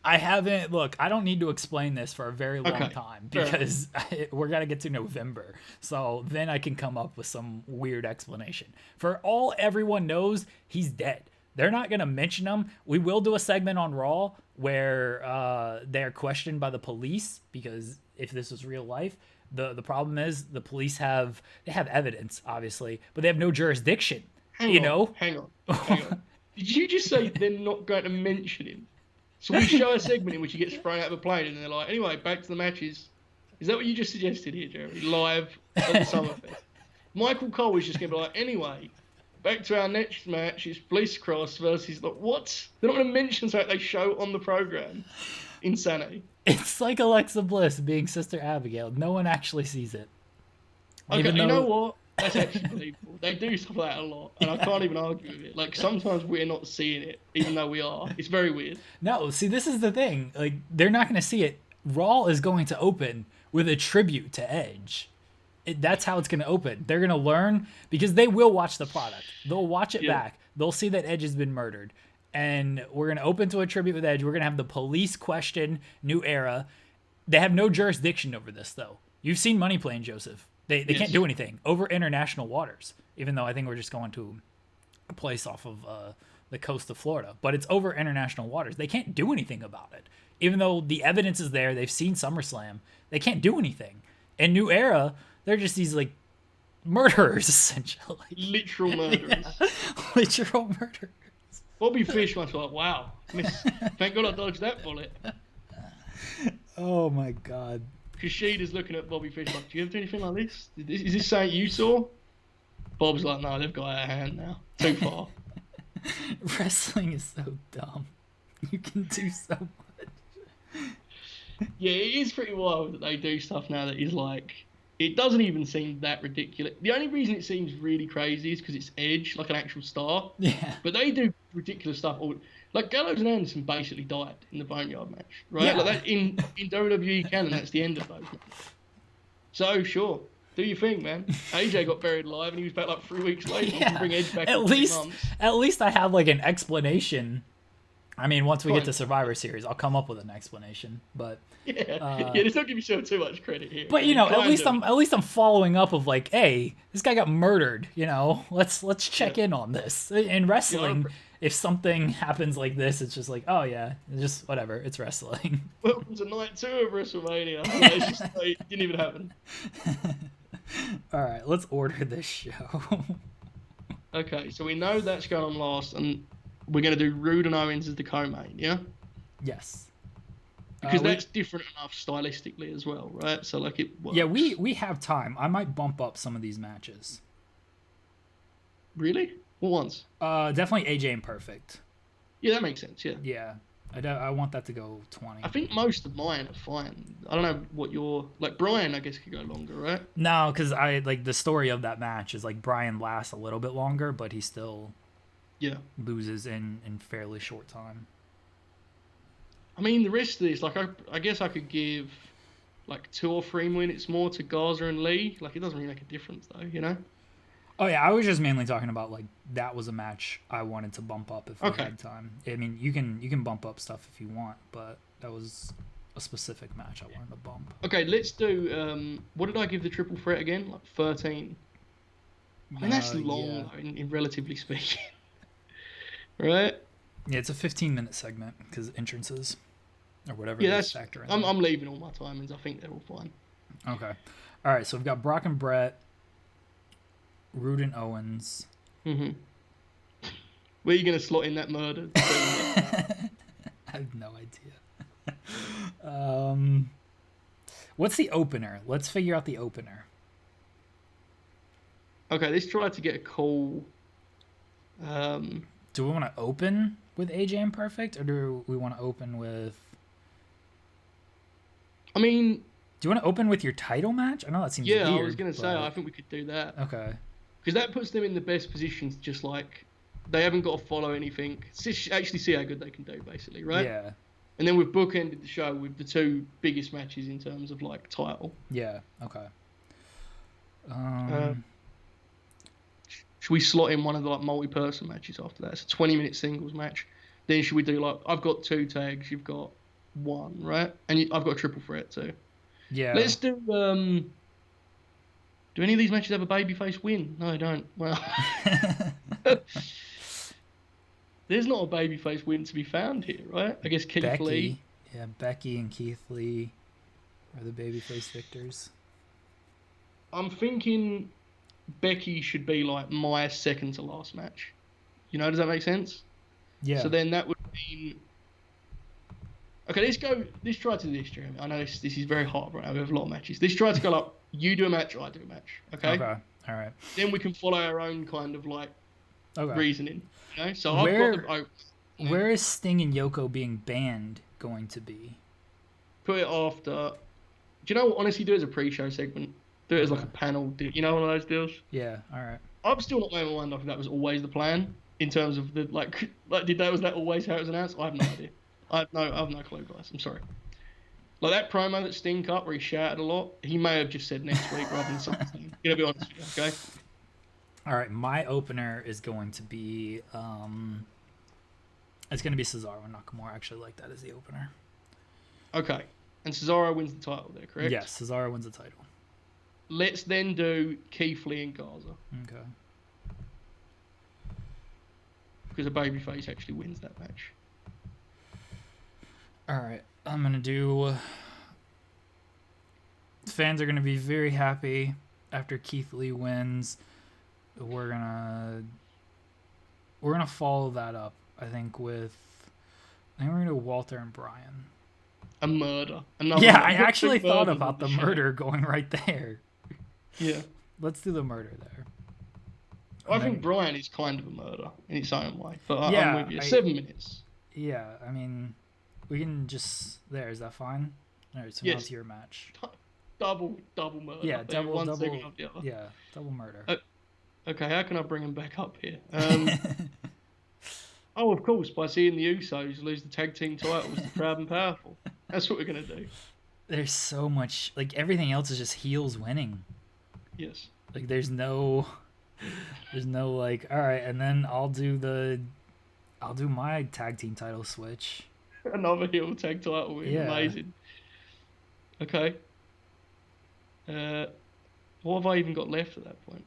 I haven't. Look, I don't need to explain this for a very long time because we're going to get to November. So then I can come up with some weird explanation. For all everyone knows, he's dead. They're not going to mention him. We will do a segment on Raw where they're questioned by the police because if this was real life, the problem is the police have evidence, obviously, but they have no jurisdiction. Hang on. Did you just say they're not going to mention him? So we show a segment in which he gets thrown out of a plane and they're like, anyway, back to the matches. Is that what you just suggested here, Jeremy? Live at the Summerfest. Michael Cole is just going to be like, anyway, back to our next match. It's Bliss Cross versus, like, what? They're not going to mention something they show on the program. Insanity. It's like Alexa Bliss being Sister Abigail. No one actually sees it. Okay, you know what? That's actually believable. They do stuff like that a lot, and I can't even argue with it. Like, sometimes we're not seeing it, even though we are. It's very weird. No, see, this is the thing. Like, they're not going to see it. Raw is going to open with a tribute to Edge. That's how it's going to open. They're going to learn, because they will watch the product. They'll watch it back. They'll see that Edge has been murdered. And we're going to open to a tribute with Edge. We're going to have the police question New Era. They have no jurisdiction over this, though. You've seen Money Plane, Joseph. They can't do anything over international waters, even though I think we're just going to a place off of the coast of Florida. But it's over international waters. They can't do anything about it. Even though the evidence is there, they've seen SummerSlam. They can't do anything. And New Era, they're just these, like, murderers, essentially. Literal murderers. Yeah, literal murderers. Bobby Fish must be like, wow, thank God I dodged that bullet. Oh, my God. Kushida's looking at Bobby Fish like, do you ever do anything like this? Is this something you saw? Bob's like, no, they've got out of hand now. Too far. Wrestling is so dumb. You can do so much. Yeah, it is pretty wild that they do stuff now that is like, it doesn't even seem that ridiculous. The only reason it seems really crazy is because it's Edge, like an actual star. Yeah. But they do ridiculous stuff. Like, Gallows and Anderson basically died in the Boneyard match, right? Yeah. Like, that in WWE canon, that's the end of those matches. So, sure, do your thing, man. AJ got buried alive and he was back like 3 weeks later. Yeah. You can bring Edge back in 3 months. At least I have, like, an explanation. I mean, once we get to Survivor Series, I'll come up with an explanation. But let's not give yourself too much credit here. But you know, at least I'm following up of like, hey, this guy got murdered. You know, let's check in on this. In wrestling, if something happens like this, it's just like, oh yeah, it's just whatever. It's wrestling. Welcome to night 2 of WrestleMania. It's just like, it didn't even happen. All right, let's order this show. Okay, so we know that's going on last, and we're going to do Rude and Owens as the co-main, yeah? Yes. Because that's different enough stylistically as well, right? So, like, it works. Yeah, we have time. I might bump up some of these matches. Really? What ones? Definitely AJ and Perfect. Yeah, that makes sense, yeah. Yeah. I want that to go 20. I think most of mine are fine. I don't know what your... Like, Brian, I guess, could go longer, right? No, because the story of that match is, like, Brian lasts a little bit longer, but he still... loses in fairly short time. I mean, the rest of this, like, I guess I could give, like, 2 or 3 minutes more to Garza and Lee. Like, it doesn't really make a difference, though, you know? Oh, yeah, I was just mainly talking about, like, that was a match I wanted to bump up if we had time. I mean, you can bump up stuff if you want, but that was a specific match I wanted to bump. Okay, let's do, what did I give the triple threat again? Like, 13. I mean, that's long, though, in relatively speaking. Right? Yeah, it's a 15-minute segment because entrances or whatever they factor in. I'm leaving all my timings. I think they're all fine. Okay. All right, so we've got Brock and Brett, Rude and Owens. Mm-hmm. Where are you going to slot in that murder? I have no idea. What's the opener? Let's figure out the opener. Okay, let's try to get a call. Do we want to open with AJ and Perfect, or do we want to open with... I mean... Do you want to open with your title match? I know that seems weird. Yeah, I was going to say, I think we could do that. Okay. because that puts them in the best position to just like they haven't got to follow anything. Actually, see how good they can do, basically, right? Yeah. And then we've bookended the show with the two biggest matches in terms of like title. Yeah. Okay. Should we slot in one of the like multi-person matches after that? It's a 20-minute singles match. Then should we do like I've got 2 tags, you've got 1, right? And I've got a triple threat too. Yeah. Let's do. Do any of these matches have a babyface win? No, they don't. Well, there's not a babyface win to be found here, right? I guess Keith Lee. Yeah, Becky and Keith Lee are the babyface victors. I'm thinking Becky should be like my second to last match. You know, does that make sense? Yeah. So then that would mean. Okay, let's try to do this, Jeremy. I know this is very hard right now. We have a lot of matches. Let's try to go like, you do a match, I do a match. Okay? Okay. All right. Then we can follow our own kind of like reasoning. You know? So where is Sting and Yoko being banned going to be? Put it after. Do you know what? Honestly, do it as a pre-show segment. Do it as like a panel deal. You know, one of those deals? Yeah, all right. I'm still not made my mind up if that was always the plan in terms of the like was that always how it was announced? I have no idea. I have no clue, guys. I'm sorry. Like that promo that Sting cut where he shouted a lot, he may have just said next week rather than something. Gonna be honest with you, okay? All right, my opener is going to be it's going to be Cesaro and Nakamura. I actually like that as the opener. Okay. And Cesaro wins the title there, correct? Yes, Cesaro wins the title. Let's then do Keith Lee and Garza. Okay. Because a babyface actually wins that match. All right, I'm going to do... Fans are going to be very happy after Keith Lee wins. We're going to follow that up, I think, with... I think we're going to do Walter and Bryan. A murder. I actually thought about the murder going right there. Yeah. Let's do the murder there. I think Bryan is kind of a murder in its own way, but I'm with you. 7 minutes. Yeah, I mean, we can just... There, is that fine? All right, so now it's your match. Double murder. Yeah, double murder. Okay, how can I bring him back up here? Oh, of course, by seeing the Usos lose the tag team titles to Proud and Powerful. That's what we're going to do. There's so much... Like, everything else is just heels winning. Yes. Like, there's no like, all right, and then I'll do my tag team title switch. Another heel tag title win. Yeah. Amazing. Okay. What have I even got left at that point?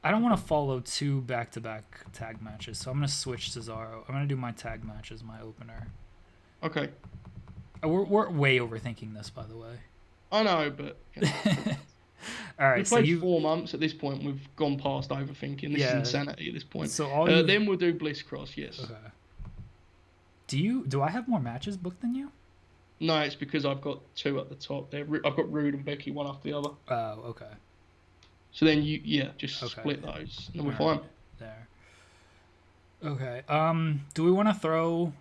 I don't want to follow 2 back-to-back tag matches, so I'm going to switch Cesaro. I'm going to do my tag match as my opener. Okay. We're way overthinking this, by the way. I know, but... All right, we've played 4 months at this point. We've gone past overthinking. This is insanity at this point. So then we'll do Bliss Cross, yes. Okay. Do I have more matches booked than you? No, it's because I've got 2 at the top there. I've got Rude and Becky, one after the other. Oh, okay. So then split those, and then we're fine. There. Okay. Do we want to throw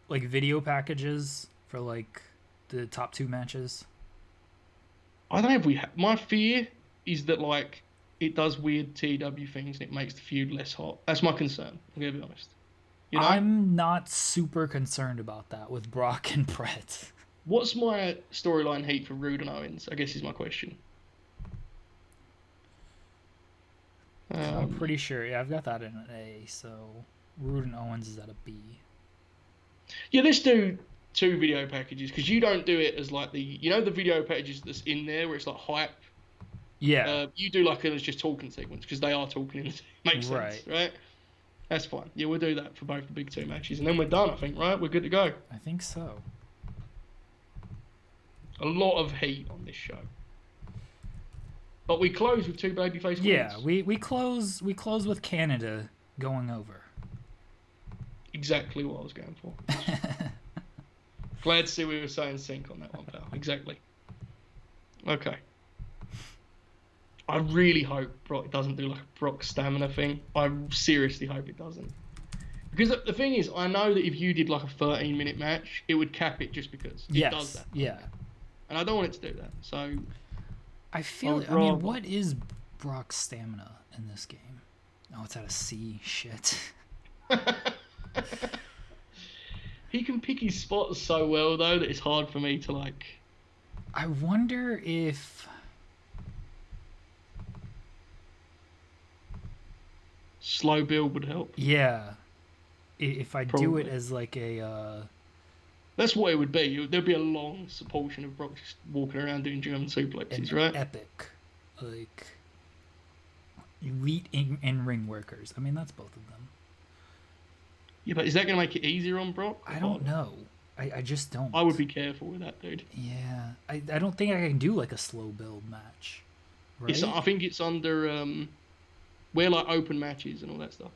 like video packages for like the top 2 matches? I don't know if we have. My fear is that like it does weird TEW things and it makes the feud less hot. That's my concern. I'm gonna be honest. You know? I'm not super concerned about that with Brock and Brett. What's my storyline heat for Rude and Owens? I guess is my question. I'm pretty sure. Yeah, I've got that in an A. So Rude and Owens is at a B. Yeah, let's do 2 video packages because you don't do it as like the the video packages that's in there where it's like hype. Yeah. You do like it's just talking segments because they are talking. Makes sense, right? That's fine. Yeah, we'll do that for both the big 2 matches and then we're done. I think, right? We're good to go. I think so. A lot of heat on this show. But we close with 2 babyface wins. Yeah, we close with Canada going over. Exactly what I was going for. Glad to see we were so in sync on that one, pal. Exactly. Okay. I really hope Brock doesn't do like a Brock stamina thing. I seriously hope it doesn't. Because the thing is, I know that if you did like a 13-minute match, it would cap it just because it does that. Yeah. And I don't want it to do that. So I mean, what is Brock's stamina in this game? Oh, it's at a C. Shit. He can pick his spots so well, though, that it's hard for me to, like... I wonder if... slow build would help. Yeah. If I Probably. do it as, like, a... That's what it would be. There'd be a long portion of Brock just walking around doing German suplexes, right? Epic. Like... elite in-ring workers. I mean, that's both of them. Yeah, but is that going to make it easier on Brock? I don't know. I just don't. I would be careful with that, dude. Yeah. I don't think I can do, like, a slow build match. Right? I think it's under... where, like, open matches and all that stuff.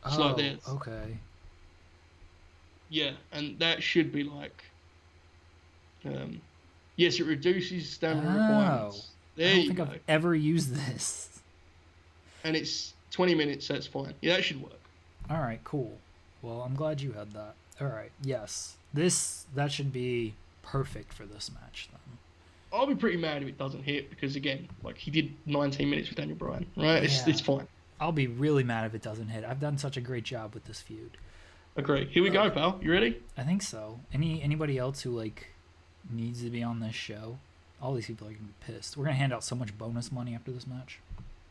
It's like this. Okay. Yeah, and that should be, like... yes, it reduces stamina requirements. There I don't think I've ever used this. And it's 20 minutes, so that's fine. Yeah, that should work. All right, cool. Well, I'm glad you had that. All right, yes. That should be perfect for this match, then. I'll be pretty mad if it doesn't hit, because, again, like, he did 19 minutes with Daniel Bryan, right? It's fine. I'll be really mad if it doesn't hit. I've done such a great job with this feud. Agree. Here we go, pal. You ready? I think so. Anybody else who, like, needs to be on this show? All these people are going to be pissed. We're going to hand out so much bonus money after this match.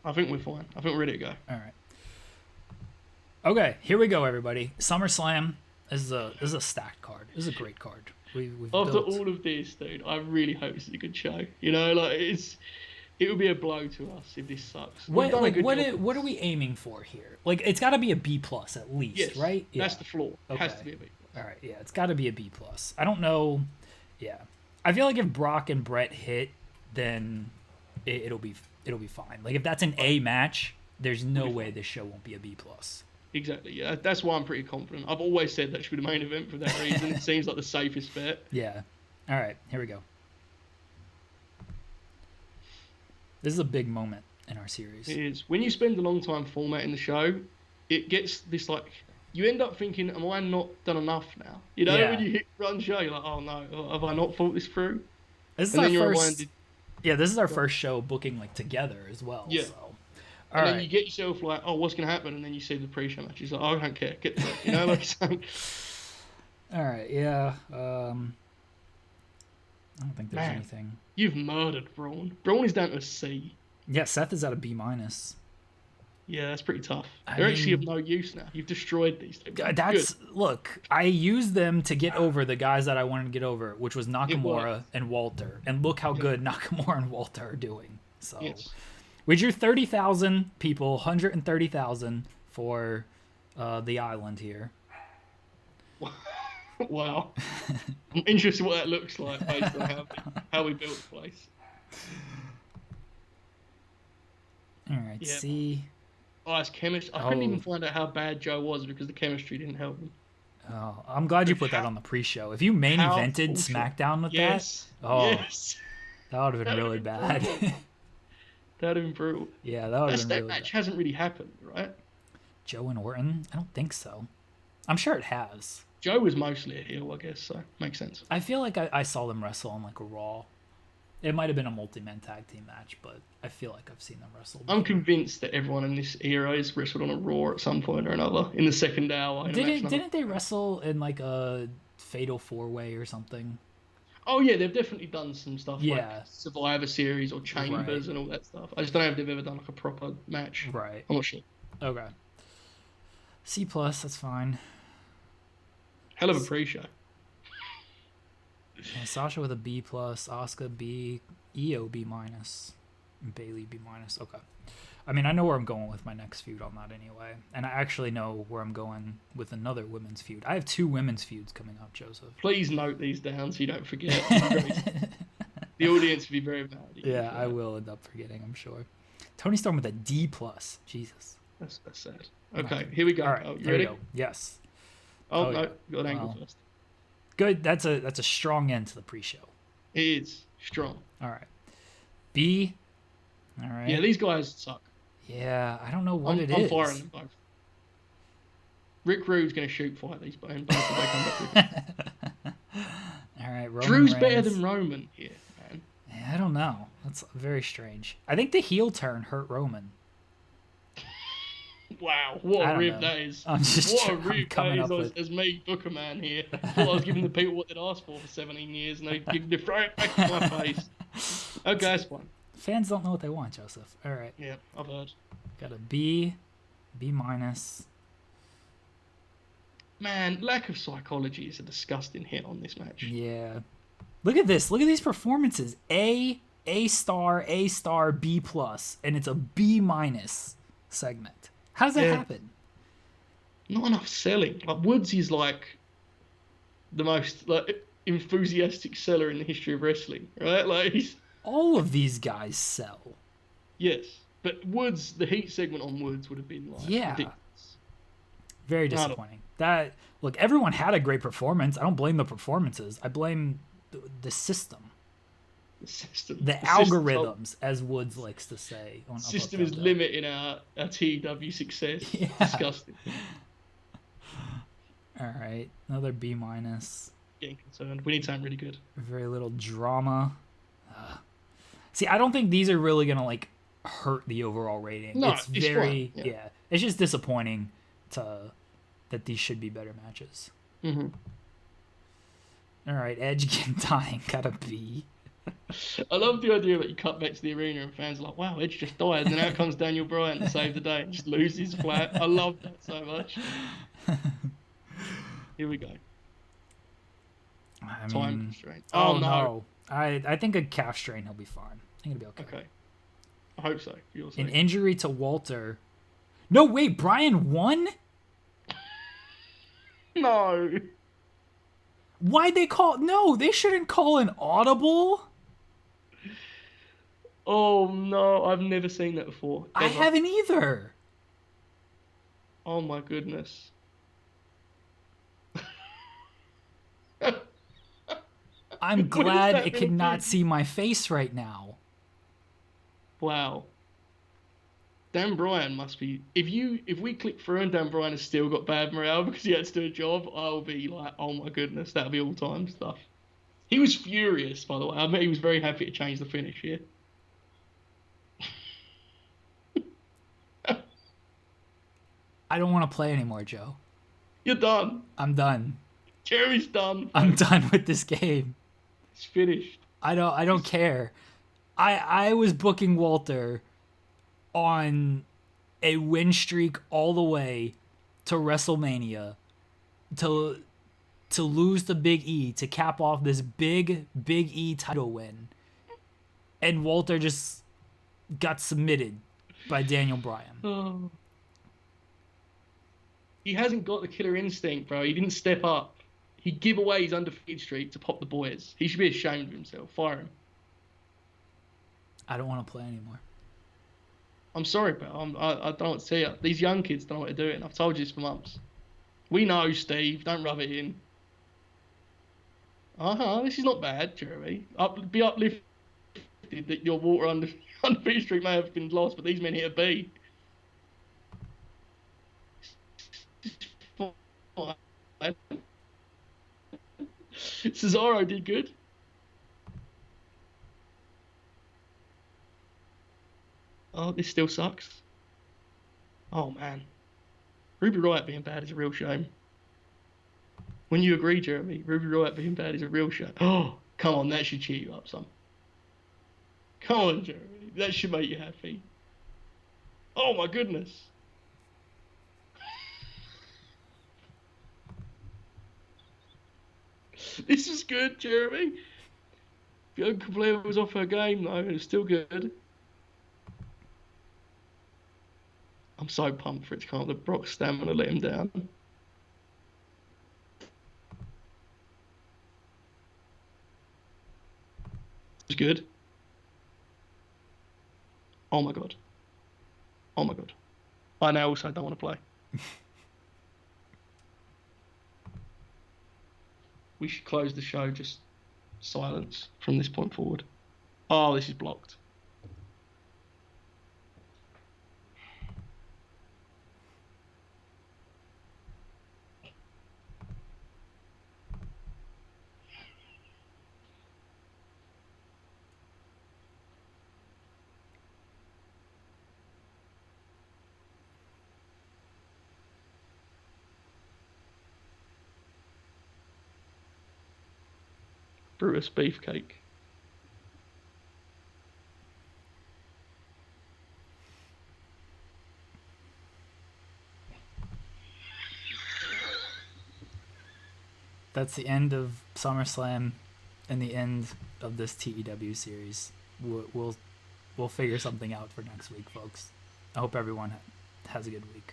I think we're fine. I think we're ready to go. All right. Okay, here we go, everybody. SummerSlam is a stacked card. This is a great card. After all of this, dude, I really hope this is a good show. You know, like it would be a blow to us if this sucks. What are we aiming for here? Like, it's got to be a B plus at least, yes, right? Yeah, that's the floor. It has to be a B plus. All right, yeah, it's got to be a B plus. I don't know. Yeah, I feel like if Brock and Brett hit, then it'll be fine. Like, if that's an A match, there's no way this show won't be a B plus. Exactly, yeah. That's why I'm pretty confident. I've always said that should be the main event for that reason. It seems like the safest bet. Yeah. All right, here we go. This is a big moment in our series. It is. When you spend a long time formatting the show, it gets this, like, you end up thinking, am I not done enough now? You know, when you hit run show, you're like, oh no, have I not thought this through? This is our first. Yeah, this is our first show booking, like, together as well. Yeah. So. And then you get yourself like, oh, what's going to happen? And then you see the pre-show match. You're like, oh, I don't care. Get to it. You know, like something. All right, yeah. I don't think there's anything. You've murdered Braun. Braun is down to a C. Yeah, Seth is at a B minus. Yeah, that's pretty tough. They're actually of no use now. You've destroyed these two. Look, I used them to get over the guys that I wanted to get over, which was Nakamura and Walter. And look how good Nakamura and Walter are doing. So. Yes. With your 30,000 people, 130,000 for the island here. Wow. I'm interested what that looks like based on how we built the place. All right, see. Oh, it's chemistry. I couldn't even find out how bad Joe was because the chemistry didn't help him. Oh, I'm glad you put that on the pre-show. If you main evented SmackDown with that, that would have been really bad. That would have been brutal. Yeah, that would have been really bad. That match bad. hasn't really happened, right? Joe and Orton? I don't think so. I'm sure it has. Joe was mostly a heel, I guess, so makes sense. I feel like I saw them wrestle on, like, a Raw. It might have been a multi-man tag team match, but I feel like I've seen them wrestle before. I'm convinced that everyone in this era has wrestled on a Raw at some point or another in the second hour. Didn't they wrestle in, like, a Fatal 4-Way or something? Oh, yeah, they've definitely done some stuff like Survivor Series or Chambers and all that stuff. I just don't know if they've ever done, like, a proper match. Right. I'm not sure. Okay. C+, that's fine. Hell of a pre-show. Yeah, Sasha with a B+, Asuka B, Io B-, and Bayley B-. Okay. I mean, I know where I'm going with my next feud on that anyway. And I actually know where I'm going with another women's feud. I have 2 women's feuds coming up, Joseph. Please note these down so you don't forget. The audience will be very mad. Yeah, I will end up forgetting, I'm sure. Tony Storm with a D+. Jesus. That's sad. Okay, here we go. All right, you here ready? we go. Yes. Oh, no, got an angle first. Good. That's a strong end to the pre-show. It is strong. All right. B. All right. Yeah, these guys suck. Yeah, I don't know what it is. I'm firing them both. Rick Rude's going to shoot fight these both if they come back with All right, Roman Drew's Reigns. better than Roman here, man. Yeah, I don't know. That's very strange. I think the heel turn hurt Roman. Wow, what I a don't rib know. that is. I'm just What a rib coming that is up with... as me, Booker Man here. Thought I was giving the people what they'd asked for 17 years, and they throw it back in my face. Okay, that's fine. Fans don't know what they want, Joseph. All right. Yeah, I've heard. Got a B, B minus. Man, lack of psychology is a disgusting hit on this match. Yeah. Look at this. Look at these performances. A star, B plus, and it's a B minus segment. How does that happen? Not enough selling. Like Woods is like the most like enthusiastic seller in the history of wrestling, right? Like all of these guys sell. Yes, but Woods, the heat segment on Woods would have been like ridiculous. Very disappointing. That look, everyone had a great performance. I don't blame the performances. I blame the system. The algorithms, as Woods likes to say. The system is limiting our TEW success. Yeah. Disgusting. All right, another B minus. Getting concerned. We need something really good. Very little drama. See, I don't think these are really gonna like hurt the overall rating. No, it's very It's just disappointing that these should be better matches. Mm-hmm. All right, Edge again dying, got a B. I love the idea that you cut back to the arena and fans are like, wow, Edge just died. And then out comes Daniel Bryan to save the day and just loses flat. I love that so much. Here we go. Time constraint. Oh, no. I think a calf strain, he'll be fine. I think it'll be okay. Okay. I hope so. An injury to Walter. No, wait, Bryan won? No. Why'd they call... No, they shouldn't call an audible. Oh, no. I've never seen that before. Ever. I haven't either. Oh, my goodness. I'm glad it cannot see my face right now. Wow. Dan Bryan must be... If we click through and Dan Bryan has still got bad morale because he had to do a job, I'll be like, oh my goodness, that'll be all-time stuff. He was furious, by the way. I bet he was very happy to change the finish here. I don't want to play anymore, Joe. You're done. I'm done. Jeremy's done. I'm done with this game. It's finished. I don't care. I was booking Walter on a win streak all the way to WrestleMania to lose the Big E to cap off this Big E title win. And Walter just got submitted by Daniel Bryan. Oh. He hasn't got the killer instinct, bro. He didn't step up. He'd give away his undefeated streak to pop the boys. He should be ashamed of himself. Fire him. I don't want to play anymore. I'm sorry, bro. I don't want to see it. These young kids don't know what they're doing. I've told you this for months. We know, Steve. Don't rub it in. This is not bad, Jeremy. Be uplifted that your water undefeated streak may have been lost, but these men hit a B. Cesaro did good. Oh, this still sucks. Oh, man. Ruby Riott being bad is a real shame. When you agree, Jeremy, Ruby Riott being bad is a real shame. Oh, come on, that should cheer you up some. Come on, Jeremy. That should make you happy. Oh, my goodness. This is good, Jeremy. Bianca Belair was off her game, though, and it's still good. I'm so pumped for it to come up that Brock stamina let him down. It's good. Oh my god. Oh my god. I now also don't want to play. We should close the show, just silence from this point forward. Oh, this is blocked. Brutus Beefcake. That's the end of SummerSlam and the end of this TEW series. We'll figure something out for next week, folks. I hope everyone has a good week.